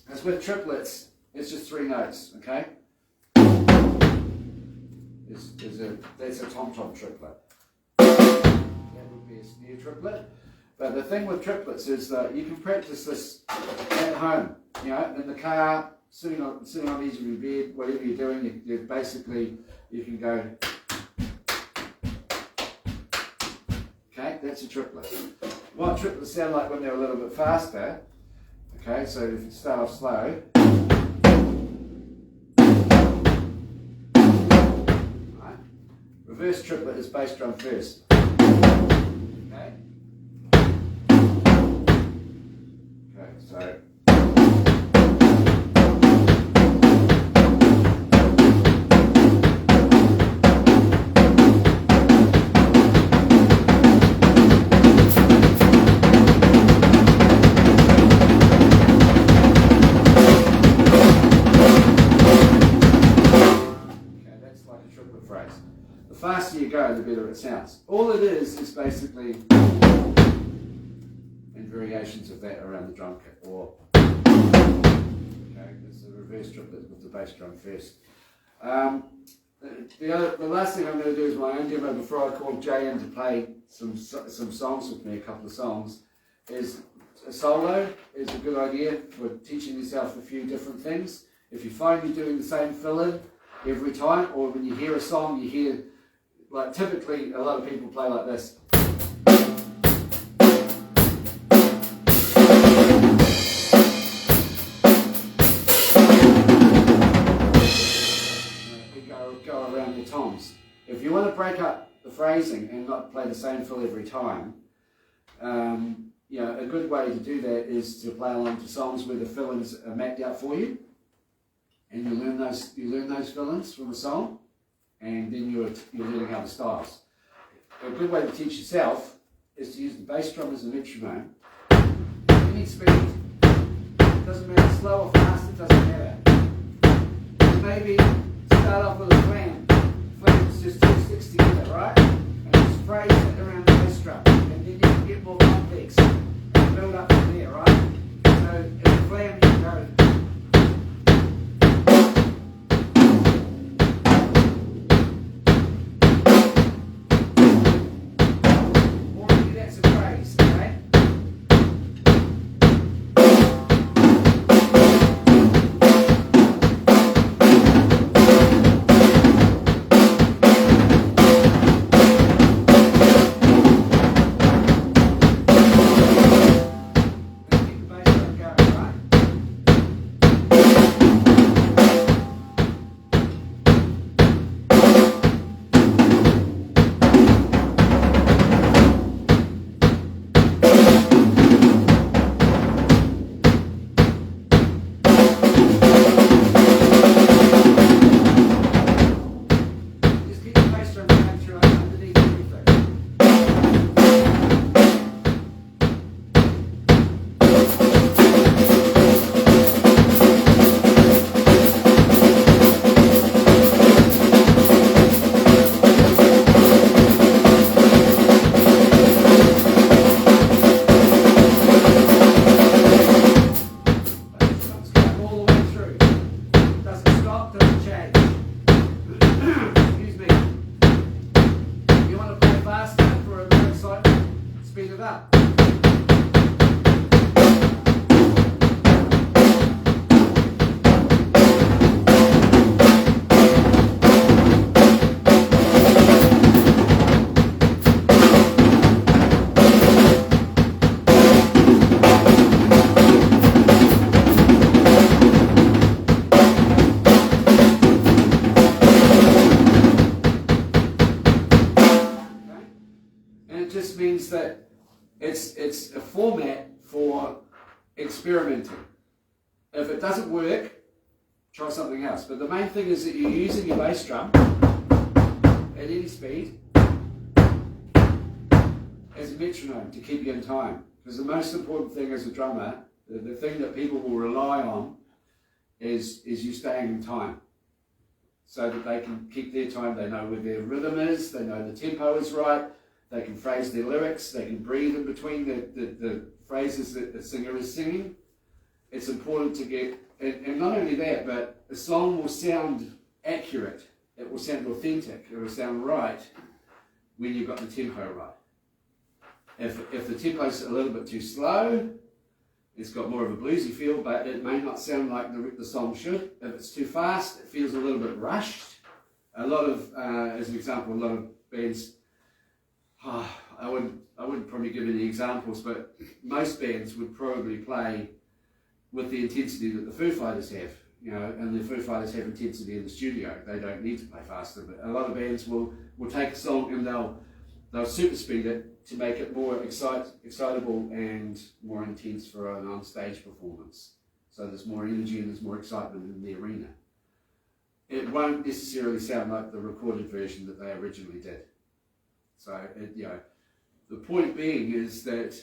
Speaker 3: Because with triplets, it's just 3 notes, okay? That's a tom-tom triplet. That would be a snare triplet. But the thing with triplets is that you can practice this at home, you know, in the car, sitting on the edge of your bed, whatever you're doing, you basically, you can go, okay, that's a triplet. What triplets sound like when they're a little bit faster, okay, so if you start off slow, right. Reverse triplet is bass drum first, okay, so the faster you go, the better it sounds. All it is basically and variations of that around the drum kit, or okay, it's the reverse triplet with the bass drum first. The last thing I'm going to do is my own demo before I call Jay in to play some songs with me, a couple of songs. Is a solo is a good idea for teaching yourself a few different things. If you find you're doing the same fill-in every time, or when you hear a song, you hear, like typically a lot of people play like this. Go around your toms. If you want to break up the phrasing and not play the same fill every time, you know, a good way to do that is to play along to songs where the fill-ins are mapped out for you, and you learn those fill-ins from the song, and then you're learning other styles. A good way to teach yourself is to use the bass drum as a metronome. Any speed, it doesn't matter slow or fast, it doesn't matter. Maybe start off with a flam. Flam is just 2 sticks together, right? And just phrase it around the bass drum, and then you can get more complex and build up from there, right? So in the flam you go. stop, doesn't change. Excuse me. If you want to play faster for a bit of excitement, speed it up. Means that it's a format for experimenting. If it doesn't work, try something else. But the main thing is that you're using your bass drum at any speed as a metronome to keep you in time. Because the most important thing as a drummer, the thing that people will rely on is you staying in time. So that they can keep their time, they know where their rhythm is, they know the tempo is right, they can phrase their lyrics, they can breathe in between the phrases that the singer is singing. It's important to get, and not only that, but a song will sound accurate, it will sound authentic, it will sound right when you've got the tempo right. If the tempo's a little bit too slow, it's got more of a bluesy feel, but it may not sound like the song should. If it's too fast, it feels a little bit rushed. A lot of, as an example, a lot of bands, I wouldn't probably give any examples, but most bands would probably play with the intensity that the Foo Fighters have, and the Foo Fighters have intensity in the studio. They don't need to play faster, but a lot of bands will take a song and they'll super speed it to make it more excitable and more intense for an on-stage performance. So there's more energy and there's more excitement in the arena. It won't necessarily sound like the recorded version that they originally did. So, the point being is that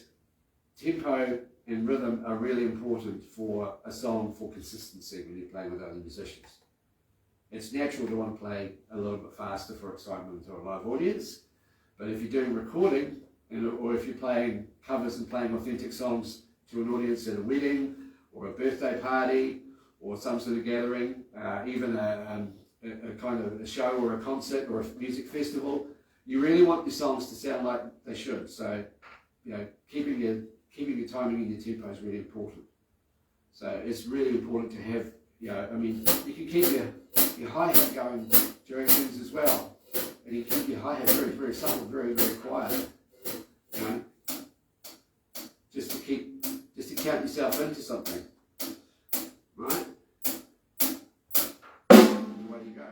Speaker 3: tempo and rhythm are really important for a song for consistency when you're playing with other musicians. It's natural to want to play a little bit faster for excitement to a live audience, but if you're doing recording, or if you're playing covers and playing authentic songs to an audience at a wedding, or a birthday party, or some sort of gathering, even a kind of a show or a concert or a music festival, you really want your songs to sound like they should. So, keeping your timing and your tempo is really important. So it's really important to have, you can keep your hi-hat going during things as well. And you keep your hi-hat very, very subtle, very, very quiet. Just to count yourself into something. Right? Away you go.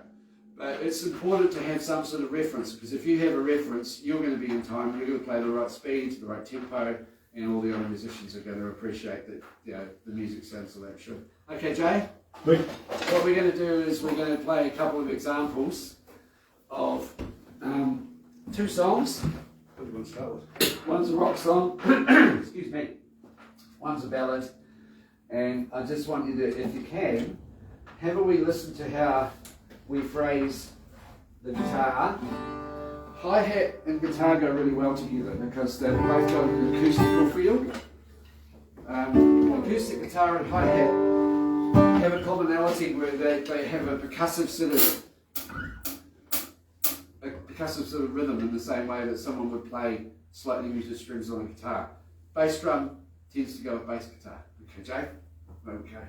Speaker 3: But it's important to have some sort of reference, because if you have a reference, you're going to be in time, you're going to play the right speed, the right tempo, and all the other musicians are going to appreciate that the music sounds the way it should. Okay, Jay?
Speaker 1: Good.
Speaker 3: What we're going to do is we're going to play a couple of examples of two songs.
Speaker 1: What do you want to start with?
Speaker 3: One's a rock song, excuse me, one's a ballad, and I just want you to, if you can, have a wee listen to how we phrase the guitar. Hi-hat and guitar go really well together because they've both got an acoustical feel. Acoustic guitar and hi-hat have a commonality where they have a percussive sort of rhythm in the same way that someone would play slightly muted strings on a guitar. Bass drum tends to go with bass guitar. Okay, Jay? Okay.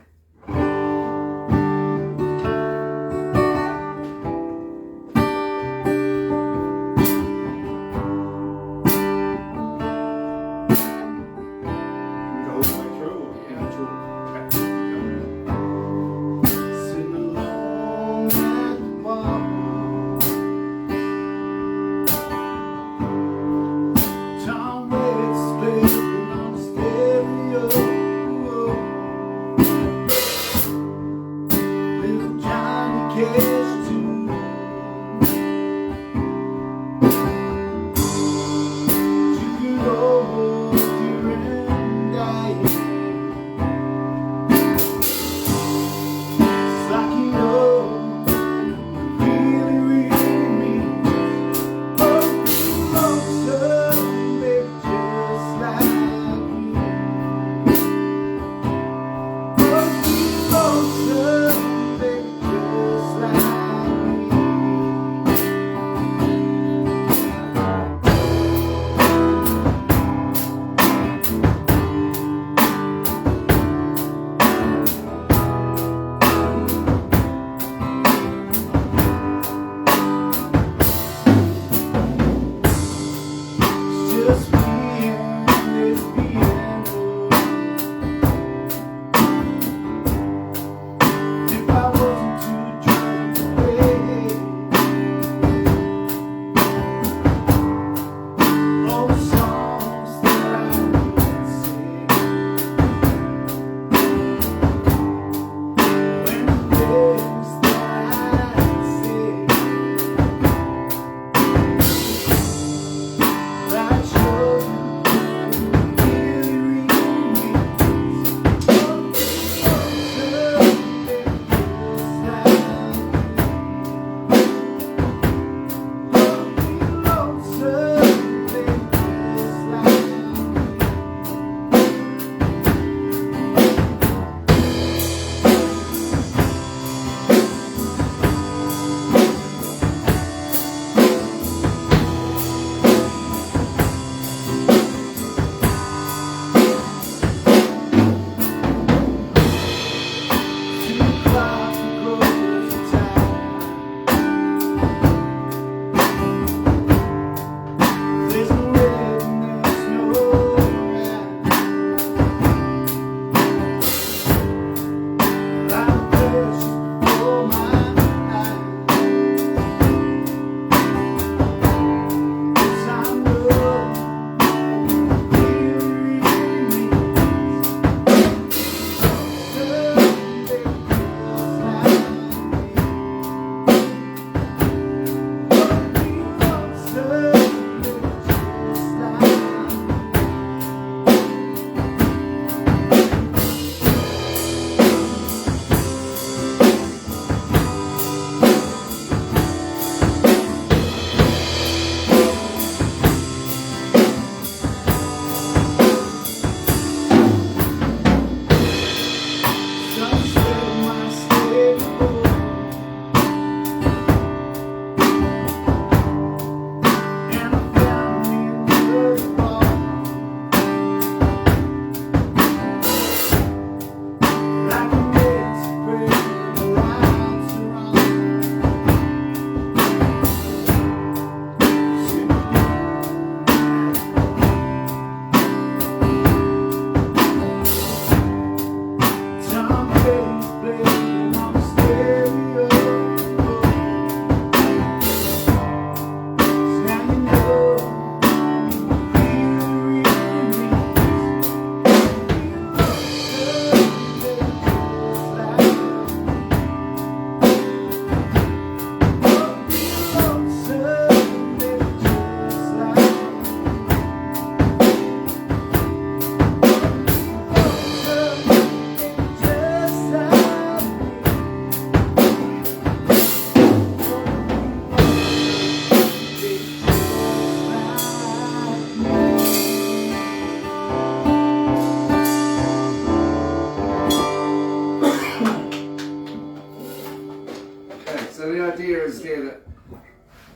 Speaker 3: So the idea is there that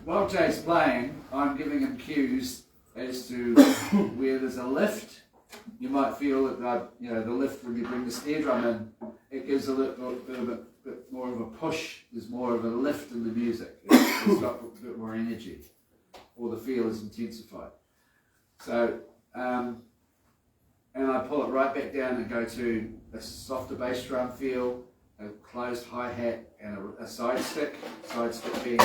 Speaker 3: while Jay's playing, I'm giving him cues as to where there's a lift. You might feel that the lift when you bring the snare drum in, it gives a little bit more of a push. There's more of a lift in the music. It's got a bit more energy, or the feel is intensified. So, and I pull it right back down and go to a softer bass drum feel, a closed hi-hat, and a side stick. Side stick being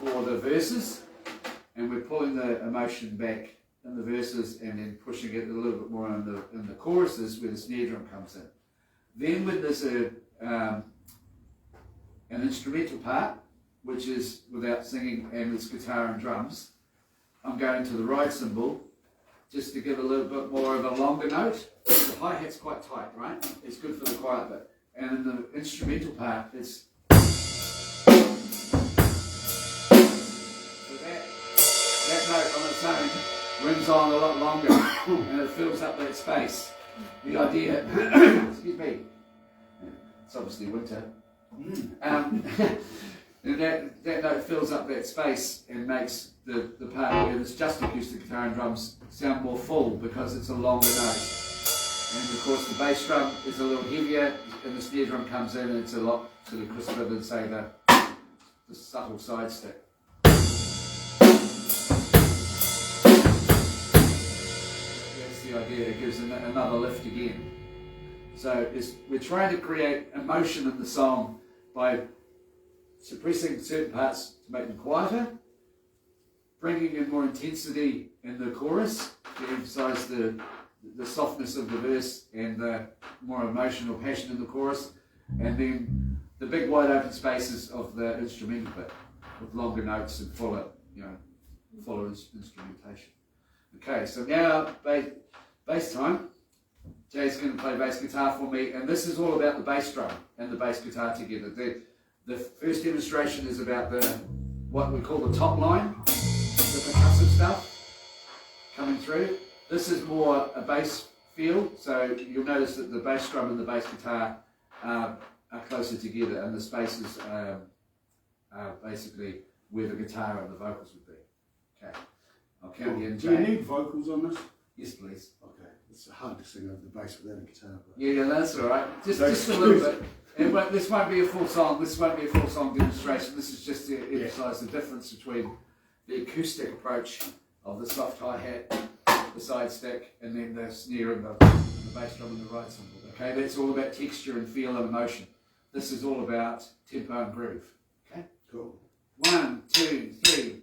Speaker 3: for the verses, and we're pulling the emotion back in the verses and then pushing it a little bit more in the choruses where the snare drum comes in. Then when there's an instrumental part, which is without singing and it's guitar and drums, I'm going to the ride cymbal just to give a little bit more of a longer note. The hi-hat's quite tight, right? It's good for the quiet bit. And in the instrumental part, it's that note on its own rings on a lot longer and it fills up that space. The idea, excuse me, it's obviously winter. And that note fills up that space and makes the part where there's just acoustic guitar and drums sound more full because it's a longer note. And of course the bass drum is a little heavier and the snare drum comes in and it's a lot sort of crisper than say the subtle side stick. That's the idea, it gives another lift again. So we're trying to create emotion in the song by suppressing certain parts to make them quieter, bringing in more intensity in the chorus to emphasise the softness of the verse and the more emotional passion in the chorus, and then the big wide open spaces of the instrumental bit with longer notes and fuller instrumentation. Okay, so now bass time. Jay's going to play bass guitar for me, and this is all about the bass drum and the bass guitar together. The first demonstration is about what we call the top line, the percussive stuff coming through. This is more a bass feel, so you'll notice that the bass drum and the bass guitar are closer together, and the spaces are basically where the guitar and the vocals would be. Okay, I'll count again.
Speaker 1: Do you need vocals on this?
Speaker 3: Yes, please.
Speaker 1: Okay, it's hard to sing over the bass without a guitar. But...
Speaker 3: Yeah, that's all right. Just a little bit. This won't be a full song. This won't be a full song demonstration. This is just to emphasise the difference between the acoustic approach of the soft hi-hat, the side stick, and then the snare and the bass drum and the ride cymbal. Okay, that's all about texture and feel and emotion. This is all about tempo and groove. Okay,
Speaker 1: cool.
Speaker 3: 1, 2, 3.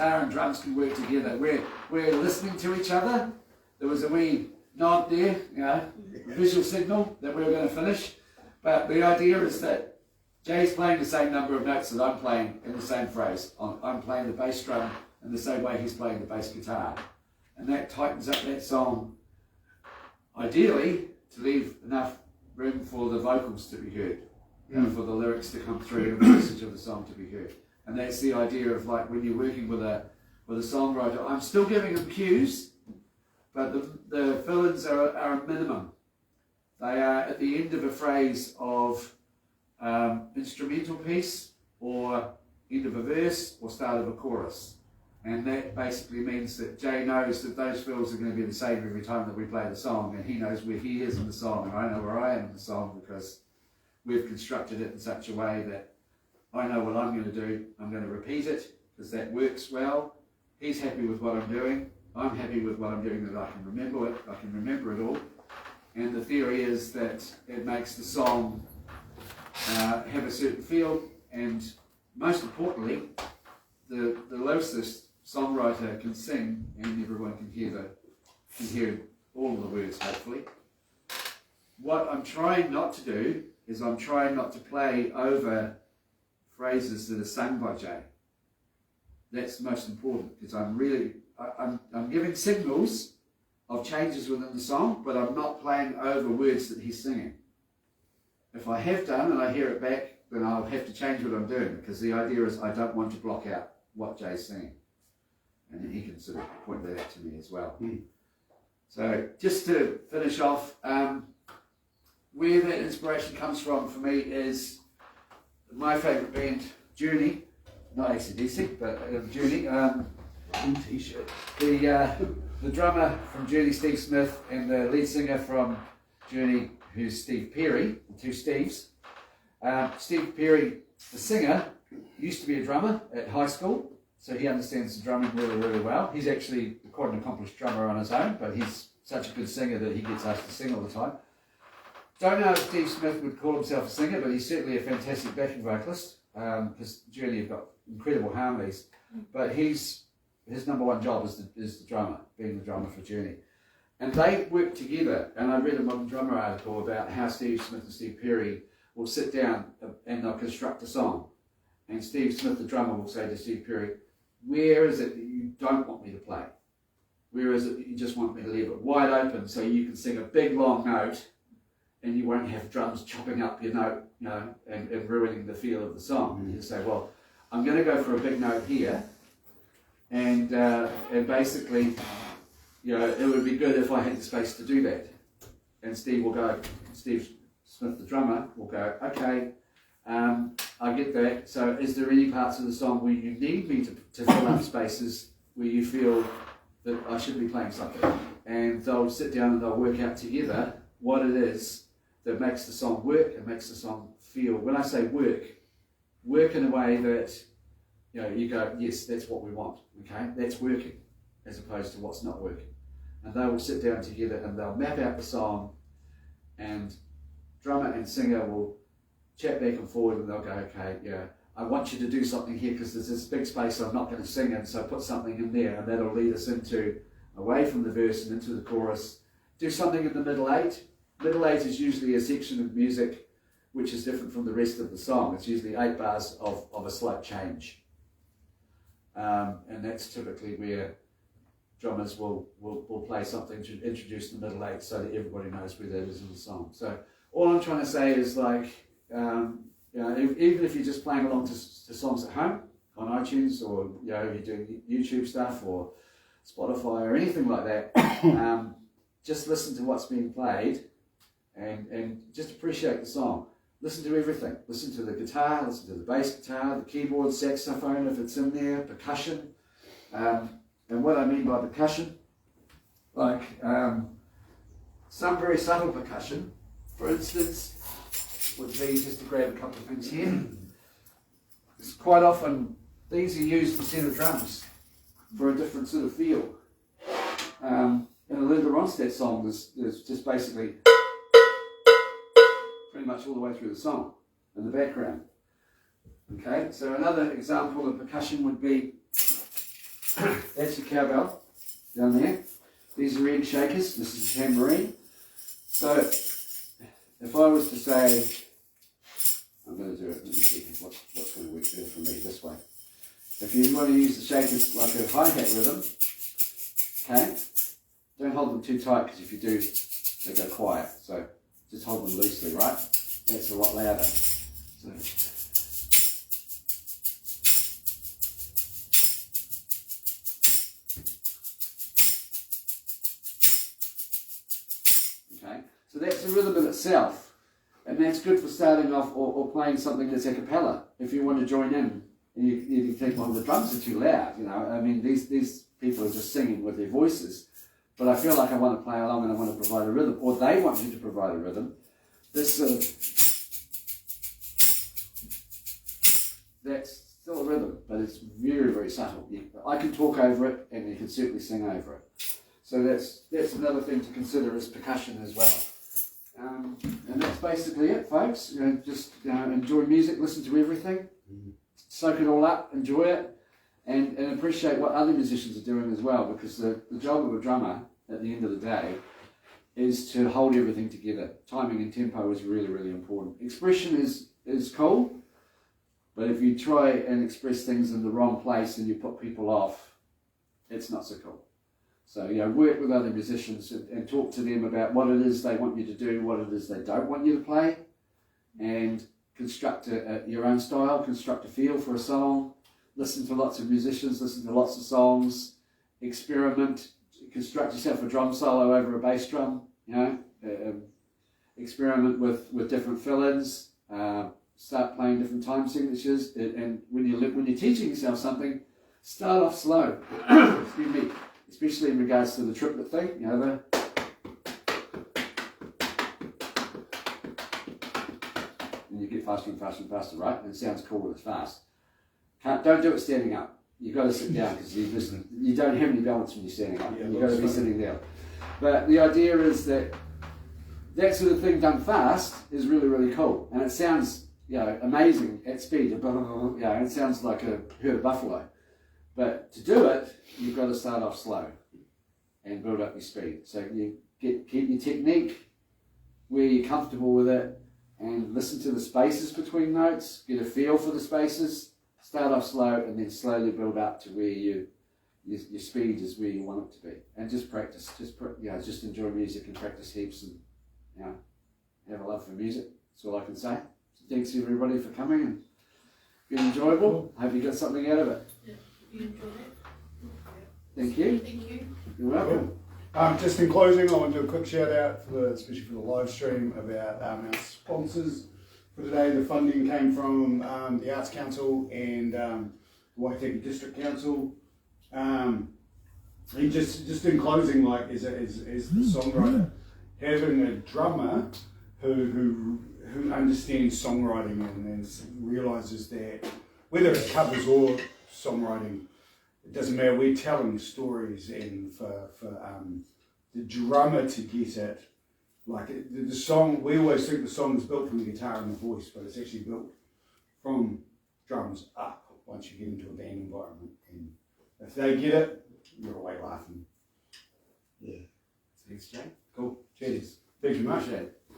Speaker 3: guitar and drums can work together. We're listening to each other. There was a wee nod there, visual signal that we were going to finish. But the idea is that Jay's playing the same number of notes that I'm playing in the same phrase. I'm playing the bass drum in the same way he's playing the bass guitar. And that tightens up that song, ideally, to leave enough room for the vocals to be heard, for the lyrics to come through and the message of the song to be heard. And that's the idea of like when you're working with a songwriter, I'm still giving them cues, but the fill-ins are a minimum. They are at the end of a phrase of instrumental piece, or end of a verse, or start of a chorus. And that basically means that Jay knows that those fills are going to be the same every time that we play the song, and he knows where he is in the song, and I know where I am in the song, because we've constructed it in such a way that I know what I'm going to do. I'm going to repeat it, because that works well. He's happy with what I'm doing. I'm happy with what I'm doing, that I can remember it. I can remember it all. And the theory is that it makes the song have a certain feel, and most importantly, the lyricist, songwriter can sing, and everyone can hear all of the words, hopefully. What I'm trying not to do is I'm trying not to play over phrases that are sung by Jay. That's most important, because I'm giving signals of changes within the song, but I'm not playing over words that he's singing. If I have done and I hear it back, then I'll have to change what I'm doing, because the idea is I don't want to block out what Jay's singing. And then he can sort of point that out to me as well. So just to finish off, where that inspiration comes from for me is my favourite band, Journey, not AC/DC, but Journey.
Speaker 1: T-shirt.
Speaker 3: The drummer from Journey, Steve Smith, and the lead singer from Journey, who's Steve Perry, the two Steves. Steve Perry, the singer, used to be a drummer at high school, so he understands the drumming really, really well. He's actually quite an accomplished drummer on his own, but he's such a good singer that he gets asked to sing all the time. Don't know if Steve Smith would call himself a singer, but he's certainly a fantastic backing vocalist, because Journey have got incredible harmonies. But his number one job is the drummer, being the drummer for Journey. And they work together, and I read a Modern Drummer article about how Steve Smith and Steve Perry will sit down and they'll construct a song. And Steve Smith, the drummer, will say to Steve Perry, where is it that you don't want me to play? Where is it that you just want me to leave it wide open so you can sing a big long note and you won't have drums chopping up your note, and ruining the feel of the song? And you say, well, I'm going to go for a big note here, and basically, it would be good if I had the space to do that. And Steve Smith, the drummer, will go, okay, I get that. So is there any parts of the song where you need me to fill up spaces where you feel that I should be playing something? And they'll sit down and they'll work out together what it is that makes the song work and makes the song feel. When I say work in a way that, you go, yes, that's what we want, okay? That's working, as opposed to what's not working. And they will sit down together and they'll map out the song, and drummer and singer will chat back and forward, and they'll go, okay, I want you to do something here because there's this big space I'm not going to sing in, so put something in there, and that'll lead us away from the verse and into the chorus. Do something in the middle eight. Middle eight is usually a section of music which is different from the rest of the song. It's usually 8 bars of a slight change. And that's typically where drummers will play something to introduce the middle eight so that everybody knows where that is in the song. So all I'm trying to say is, like, even if you're just playing along to songs at home on iTunes, or you're doing YouTube stuff or Spotify or anything like that, just listen to what's being played and just appreciate the song. Listen to everything. Listen to the guitar, listen to the bass guitar, the keyboard, saxophone if it's in there, percussion. And what I mean by percussion, like some very subtle percussion, for instance, would be just to grab a couple of things here. It's quite often, these are used instead of drums for a different sort of feel. In a Linda Ronstadt song, there's just basically pretty much all the way through the song in the background. Okay, so another example of percussion would be That's your cowbell down there. These are egg shakers. This is a tambourine. So if I was to say, I'm going to do it, let me see what's going to work better for me this way. If you want to use the shakers like a hi-hat rhythm, okay, don't hold them too tight because if you do, they go quiet. So just hold them loosely, right? That's a lot louder. So, okay, so that's a rhythm in itself, and that's good for starting off or playing something that's a cappella. If you want to join in, and you think, well, the drums are too loud, you know. I mean, these people are just singing with their voices, but I feel like I want to play along and I want to provide a rhythm, or they want you to provide a rhythm. This that's still a rhythm, but it's very, very subtle. I can talk over it, and you can certainly sing over it. So that's another thing to consider as percussion as well. And that's basically it, folks. You know, just enjoy music, listen to everything, soak it all up, enjoy it, and appreciate what other musicians are doing as well. Because the job of a drummer at the end of the day is to hold everything together. Timing and tempo is really, really important. Expression is cool, but if you try and express things in the wrong place and you put people off, it's not so cool. So, you know, work with other musicians and talk to them about what it is they want you to do, what it is they don't want you to play, and construct your own style, construct a feel for a song, listen to lots of musicians, listen to lots of songs, experiment, construct yourself a drum solo over a bass drum, you know, experiment with different fill-ins, start playing different time signatures, and when you're teaching yourself something, start off slow, excuse me, especially in regards to the triplet thing, you know, and you get faster and faster and faster, right? And it sounds cool when it's fast. Don't do it standing up. You've got to sit down because you don't have any balance when you're standing up. You've got to be sitting down. But the idea is that sort of thing done fast is really, really cool. And it sounds, you know, amazing at speed. You know, it sounds like a herd of buffalo. But to do it, you've got to start off slow and build up your speed. So you keep your technique where you're comfortable with it, and listen to the spaces between notes, get a feel for the spaces, start off slow and then slowly build up to where your speed is where you want it to be. And just practice, just enjoy music and practice heaps, and you know, have a love for music. That's all I can say. So thanks everybody for coming, and it's been enjoyable. Hope you got something out of it.
Speaker 2: Yeah, you enjoyed it.
Speaker 3: Thank you.
Speaker 2: Thank you.
Speaker 3: You're welcome.
Speaker 1: Just in closing, I want to do a quick shout out, especially for the live stream, about our sponsors for today. The funding came from the Arts Council and the Waitaki District Council. Just in closing, like as the songwriter, having a drummer who understands songwriting and realises that whether it's covers or songwriting, it doesn't matter. We're telling stories, and for the drummer to get it, like the song, we always think the song is built from the guitar and the voice, but it's actually built from drums up once you get into a band environment. And if they get it, you're away laughing. Yeah.
Speaker 3: Thanks, Jay.
Speaker 1: Cool. Cheers. Thank you very much.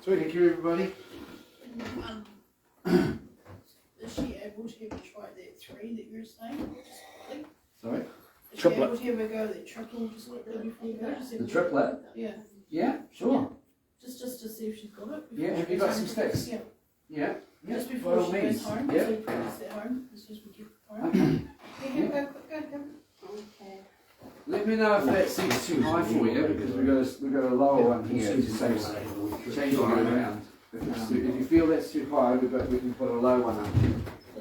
Speaker 3: Sweet. Thank you, everybody.
Speaker 2: Is she able to ever try that 3 that you're saying?
Speaker 3: Sorry?
Speaker 2: Is she able to ever go that triple just like that before you go?
Speaker 3: The triplet?
Speaker 2: Yeah.
Speaker 3: Yeah, sure.
Speaker 2: Just to see if she's got it.
Speaker 3: Yeah, have you got some sticks?
Speaker 2: Yeah.
Speaker 3: Yeah.
Speaker 2: Just before she goes home,
Speaker 3: Yeah.
Speaker 2: so we practice at home, as soon as we get home.
Speaker 3: Okay.
Speaker 2: Yeah, go.
Speaker 4: Okay.
Speaker 3: Let me know if that seat's too high for you, because we've got a lower one here to save changing it around. If you feel that's too high, we can put a low one up.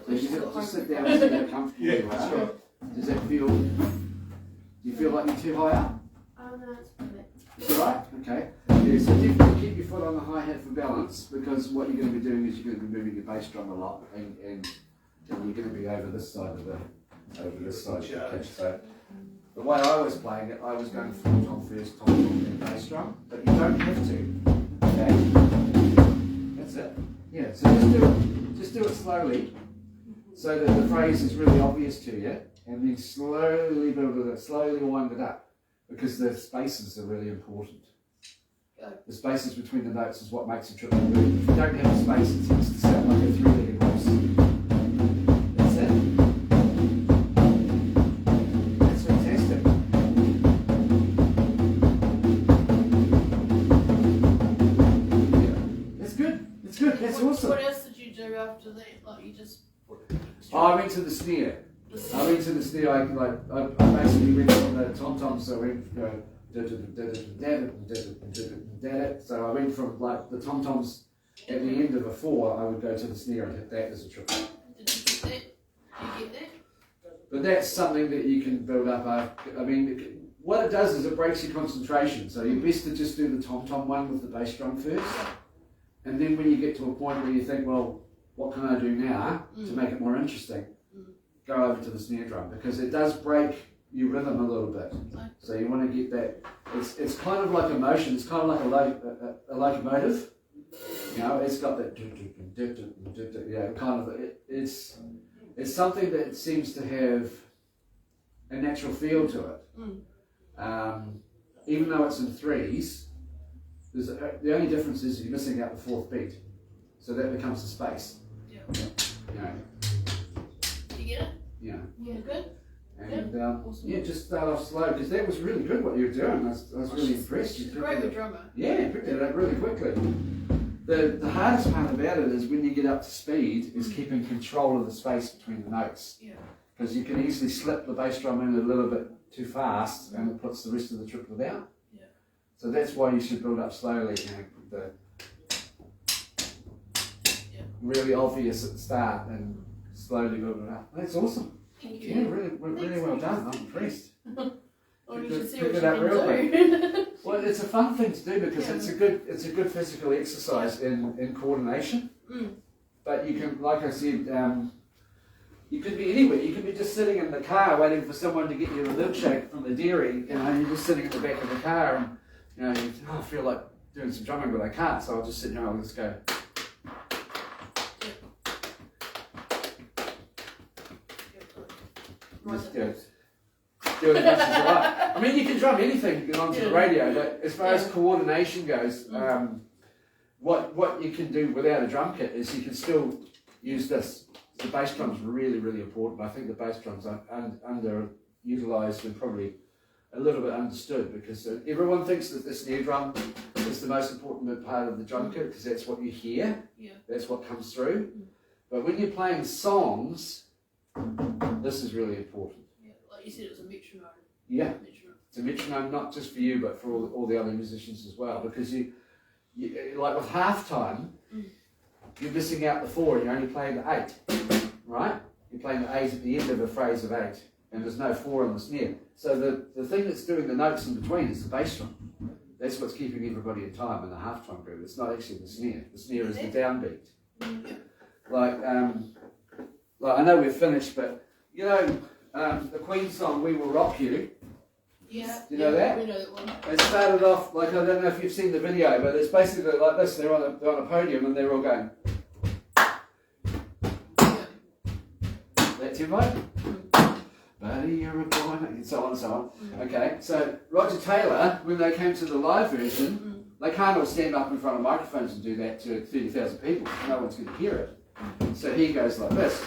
Speaker 3: So you just sit down and see how comfortable you are. Does that feel? Do you feel like you're too high up?
Speaker 4: Oh no, it's perfect.
Speaker 3: It's alright? Okay. Yeah, so definitely keep your foot on the hi-hat for balance, because what you're going to be doing is you're going to be moving your bass drum a lot, and you're going to be over this side of the pitch. So the way I was playing it, I was going full tom first, tom and bass drum, but you don't have to. Okay. That's it. Yeah. So just do it slowly, so that the phrase is really obvious to you. and then slowly build it up, slowly wind it up, because the spaces are really important. The spaces between the notes is what makes a triple work. If you don't have a space, it tends to sound like a three-legged horse. That's it. That's fantastic. Yeah. That's good. That's good. That's awesome.
Speaker 2: What else did you do after that? Like you just.
Speaker 3: I went to the snare. I basically went on the tom-tom, so I went, so I went from like the tom-toms at the end of a 4, I would go to the snare and hit that as a triple.
Speaker 2: Did you get that? Did you get that?
Speaker 3: But that's something that you can build up. I mean, what it does is it breaks your concentration. So you're best to just do the tom-tom one with the bass drum first. And then when you get to a point where you think, well, what can I do now to make it more interesting? Go over to the snare drum, because it does break your rhythm a little bit. So you want to get that. It's kind of like a motion. It's kind of like a locomotive. You know, it's got that. Yeah, kind of. It's something that seems to have a natural feel to it. Even though it's in 3s, the only difference is you're missing out the 4th beat. So that becomes the space.
Speaker 2: Yeah.
Speaker 3: You know.
Speaker 2: Did you get it?
Speaker 3: Yeah.
Speaker 2: Yeah, good.
Speaker 3: And
Speaker 2: Awesome.
Speaker 3: yeah, just start off slow, because that was really good what you were doing. I was really impressed.
Speaker 2: She's a great drummer.
Speaker 3: Yeah, picked it up really quickly. The hardest part about it is when you get up to speed is keeping control of the space between the notes.
Speaker 2: Yeah.
Speaker 3: Because you can easily slip the bass drum in a little bit too fast and it puts the rest of the triplet out.
Speaker 2: Yeah.
Speaker 3: So that's why you should build up slowly. You know, really obvious at the start and slowly build it up. That's awesome.
Speaker 2: Thank you.
Speaker 3: Yeah, really well done. I'm impressed.
Speaker 2: Well, you should see
Speaker 3: Pick
Speaker 2: what
Speaker 3: it
Speaker 2: you
Speaker 3: up real
Speaker 2: can do.
Speaker 3: Well, it's a fun thing to do because it's a good physical exercise in coordination. But you can, like I said, you could be anywhere. You could be just sitting in the car waiting for someone to get you a milkshake from the dairy. You know, you're just sitting in the back of the car and I feel like doing some drumming, but I can't. So I'll just sit here and I'll just go. Just doing as much as you like. I mean, you can drum anything onto the radio, but as far as coordination goes, what you can do without a drum kit is you can still use this. The bass drum's really, really important. I think the bass drum's underutilised and probably a little bit understood, because everyone thinks that the snare drum is the most important part of the drum kit because that's what you hear, that's what comes through. But when you're playing songs, this is really important.
Speaker 2: Yeah, like you said, it's a metronome.
Speaker 3: Yeah, it's a metronome not just for you, but for all the other musicians as well. Because you like with halftime, you're missing out the 4 and you're only playing the 8, right? You're playing the 8 at the end of a phrase of 8, and there's no 4 on the snare. So the thing that's doing the notes in between is the bass drum. That's what's keeping everybody in time in the halftime group. It's not actually the snare. The snare is the downbeat. Like I know we're finished, but you know the Queen song "We Will Rock You."
Speaker 2: Yeah.
Speaker 3: Do you know that?
Speaker 2: We know that one.
Speaker 3: It started off like, I don't know if you've seen the video, but it's basically like this. They're on a podium and they're all going. That tempo. Buddy, you're a boy, and so on and so on. Okay, so Roger Taylor, when they came to the live version, they can't all stand up in front of microphones and do that to 30,000 people. No one's going to hear it. So he goes like this.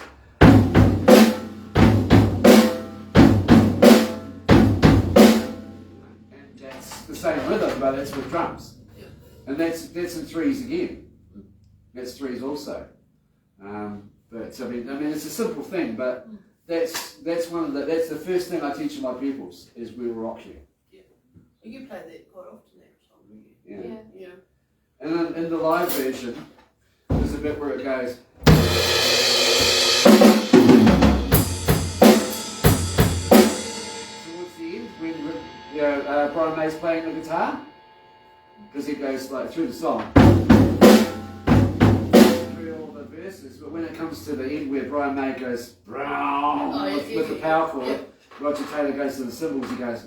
Speaker 3: And that's the same rhythm, but it's with drums. And that's in 3s again. That's 3s also. But I mean, it's a simple thing, but that's the first thing I teach my pupils is "We Will Rock You."
Speaker 2: Yeah. You play that quite often, that song, don't you?
Speaker 3: Yeah.
Speaker 2: Yeah.
Speaker 3: And then in the live version, there's a bit where it goes. Towards the end, when Brian May's playing the guitar, because he goes like through the song. But when it comes to the end where Brian May goes with the power chord, Roger Taylor goes to the cymbals, he goes.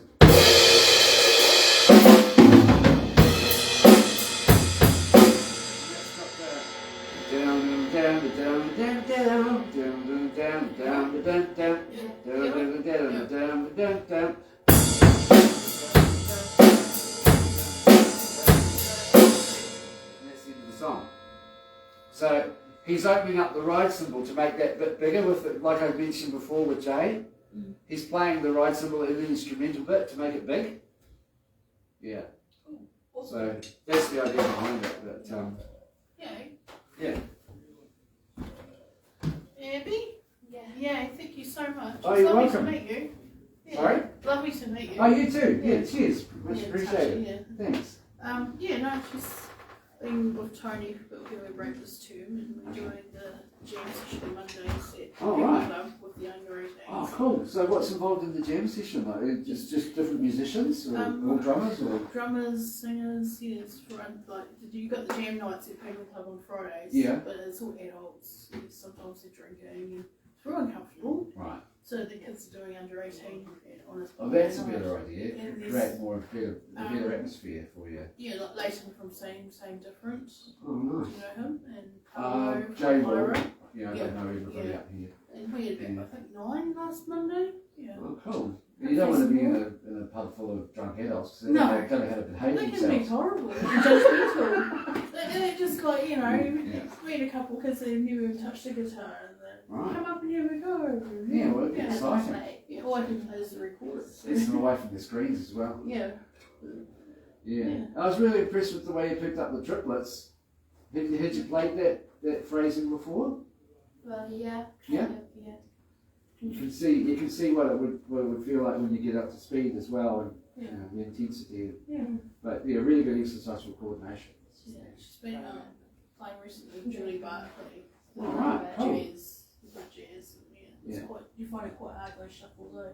Speaker 3: Down and down, Song. So he's opening up the ride cymbal to make that bit bigger with it, like I mentioned before with Jay. He's playing the ride cymbal in the instrumental bit to make it big. Yeah. So that's the idea behind it. But, yeah.
Speaker 2: Abby?
Speaker 4: Yeah.
Speaker 2: Yeah, thank you so much.
Speaker 3: Oh,
Speaker 2: It's
Speaker 3: you're
Speaker 2: lovely
Speaker 3: welcome.
Speaker 2: to meet you. Yeah.
Speaker 3: Sorry?
Speaker 2: Lovely to meet you.
Speaker 3: Oh, you too. Yeah, cheers. Much
Speaker 2: Yeah,
Speaker 3: appreciated.
Speaker 2: touchy,
Speaker 3: Thanks.
Speaker 2: Yeah, no, she's been with Tony for a breakfast term, and we're doing the jam session Mondays at
Speaker 3: Oh,
Speaker 2: People
Speaker 3: right.
Speaker 2: Club with the under 18s.
Speaker 3: Oh, cool. So what's involved in the jam session? Like, just different musicians or drummers or?
Speaker 2: Drummers, singers, yes, like you got the jam nights at People Club on Fridays.
Speaker 3: Yeah.
Speaker 2: But it's all adults. Sometimes they're drinking, and it's real uncomfortable.
Speaker 3: Right.
Speaker 2: So the kids are doing under 18 on a
Speaker 3: Oh, that's a
Speaker 2: night.
Speaker 3: better idea.
Speaker 2: And
Speaker 3: Create more a better atmosphere for you.
Speaker 2: Yeah, like Leighton from Same Different.
Speaker 3: Oh,
Speaker 2: Do
Speaker 3: nice.
Speaker 2: you know him? And Pablo
Speaker 3: Jay
Speaker 2: from
Speaker 3: Wall.
Speaker 2: Myra.
Speaker 3: Yeah, I don't know everybody up here.
Speaker 2: And we had, I think, 9 last Monday. Yeah.
Speaker 3: Oh, cool. You don't want to be in a pub full of drunk adults because they
Speaker 2: No.
Speaker 3: don't know how to behave
Speaker 2: They can be
Speaker 3: themselves.
Speaker 2: horrible and judgmental. They're just like, you know,
Speaker 3: Yeah.
Speaker 2: we had a couple because they never even touched the guitar and then
Speaker 3: Right.
Speaker 2: come up and here we go.
Speaker 3: Yeah, well, it'd be
Speaker 2: Yeah.
Speaker 3: exciting.
Speaker 2: Yeah, all I can play is the recorder.
Speaker 3: It's them away from the screens as well.
Speaker 2: Yeah.
Speaker 3: Yeah. I was really impressed with the way you picked up the triplets. Had you played that phrasing before?
Speaker 4: Well, yeah.
Speaker 3: Yeah?
Speaker 4: Kind of, yeah.
Speaker 3: You can see what it would feel like when you get up to speed as well, and
Speaker 2: Yeah.
Speaker 3: the intensity.
Speaker 2: Yeah.
Speaker 3: But yeah, really good exercise for coordination.
Speaker 2: Yeah. She's been playing recently with Julie Barclay.
Speaker 3: All right, cool.
Speaker 2: Jazz. And, yeah. It's quite, you find it quite hard those shuffles though.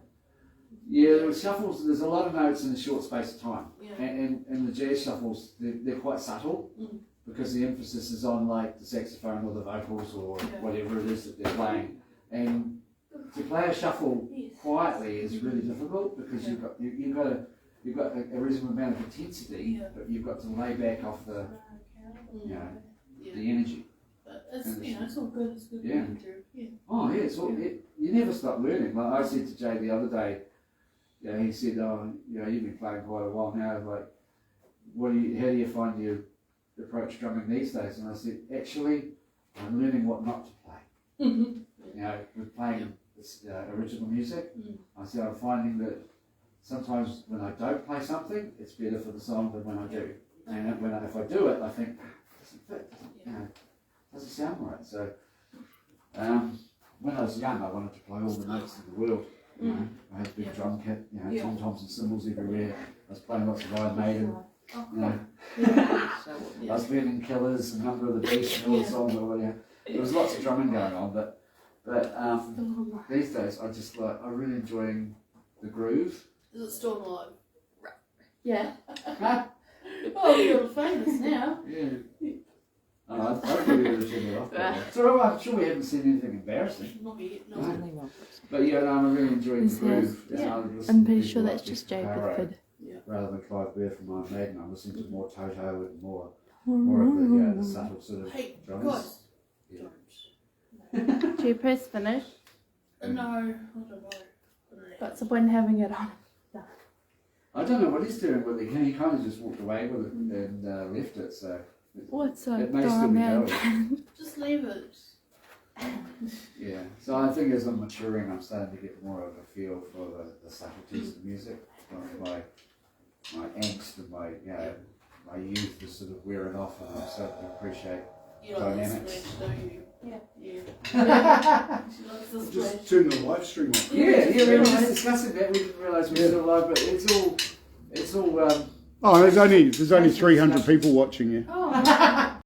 Speaker 3: Yeah, there were shuffles. There's a lot of notes in a short space of time,
Speaker 2: Yeah.
Speaker 3: and the jazz shuffles they're quite subtle
Speaker 2: Mm.
Speaker 3: because the emphasis is on like the saxophone or the vocals or
Speaker 2: Yeah.
Speaker 3: whatever it is that they're playing, and to play a shuffle quietly is really difficult because you've got a reasonable amount of intensity,
Speaker 2: Yeah.
Speaker 3: but you've got to lay back off the
Speaker 2: Yeah.
Speaker 3: the energy.
Speaker 2: But it's, it's all good. It's good
Speaker 3: Yeah.
Speaker 2: to through. Yeah.
Speaker 3: Oh yeah, you never stop learning. Like I said to Jay the other day, he said, "Oh, you've been playing quite a while now. Like, how do you find your approach drumming these days?" And I said, "Actually, I'm learning what not to play. With playing this original music, I said I'm finding that sometimes when I don't play something, it's better for the song than when I do. And if I do it, I think doesn't fit. Doesn't sound right. So when I was young, I wanted to play all the notes in the world. I had a big drum kit, tom-toms and cymbals everywhere. I was playing lots of Iron Maiden. I was learning Killers and Number of the Beast and all the songs. There was lots of drumming going on, but these days I'm really enjoying the groove.
Speaker 2: Is it still alive?
Speaker 4: Yeah.
Speaker 2: Oh, you're famous now.
Speaker 3: Yeah. I really would have turned it off. So I'm sure we haven't seen anything embarrassing.
Speaker 2: Not yet. No.
Speaker 3: No. But I'm really enjoying the groove.
Speaker 4: I'm pretty sure that's just Jay Bedford.
Speaker 3: Rather than Clive Beard from Iron Maiden, I'm listening to more Toto and more of the subtle sort of
Speaker 2: Hey,
Speaker 3: drums.
Speaker 2: guys.
Speaker 3: Yeah.
Speaker 4: Do you press finish?
Speaker 2: No, I don't know.
Speaker 4: What's the point having it on?
Speaker 3: I don't know what he's doing with it. He kind of just walked away with it and left it, so
Speaker 4: What's a
Speaker 3: it may still be
Speaker 4: man?
Speaker 3: going.
Speaker 2: Just leave it.
Speaker 3: Yeah, so I think as I'm maturing, I'm starting to get more of a feel for the subtleties of the music. My angst and my youth is sort of wearing off, and I'm starting to appreciate
Speaker 2: You like this
Speaker 3: dynamics.
Speaker 2: splash, don't you?
Speaker 4: Yeah.
Speaker 2: Yeah. She likes the
Speaker 1: Just
Speaker 2: splash.
Speaker 1: turn the live stream off.
Speaker 3: Yeah, we were just discussing that. We didn't realise we were still live, but it's all.
Speaker 1: Oh, there's only 300 people watching you.
Speaker 2: Oh,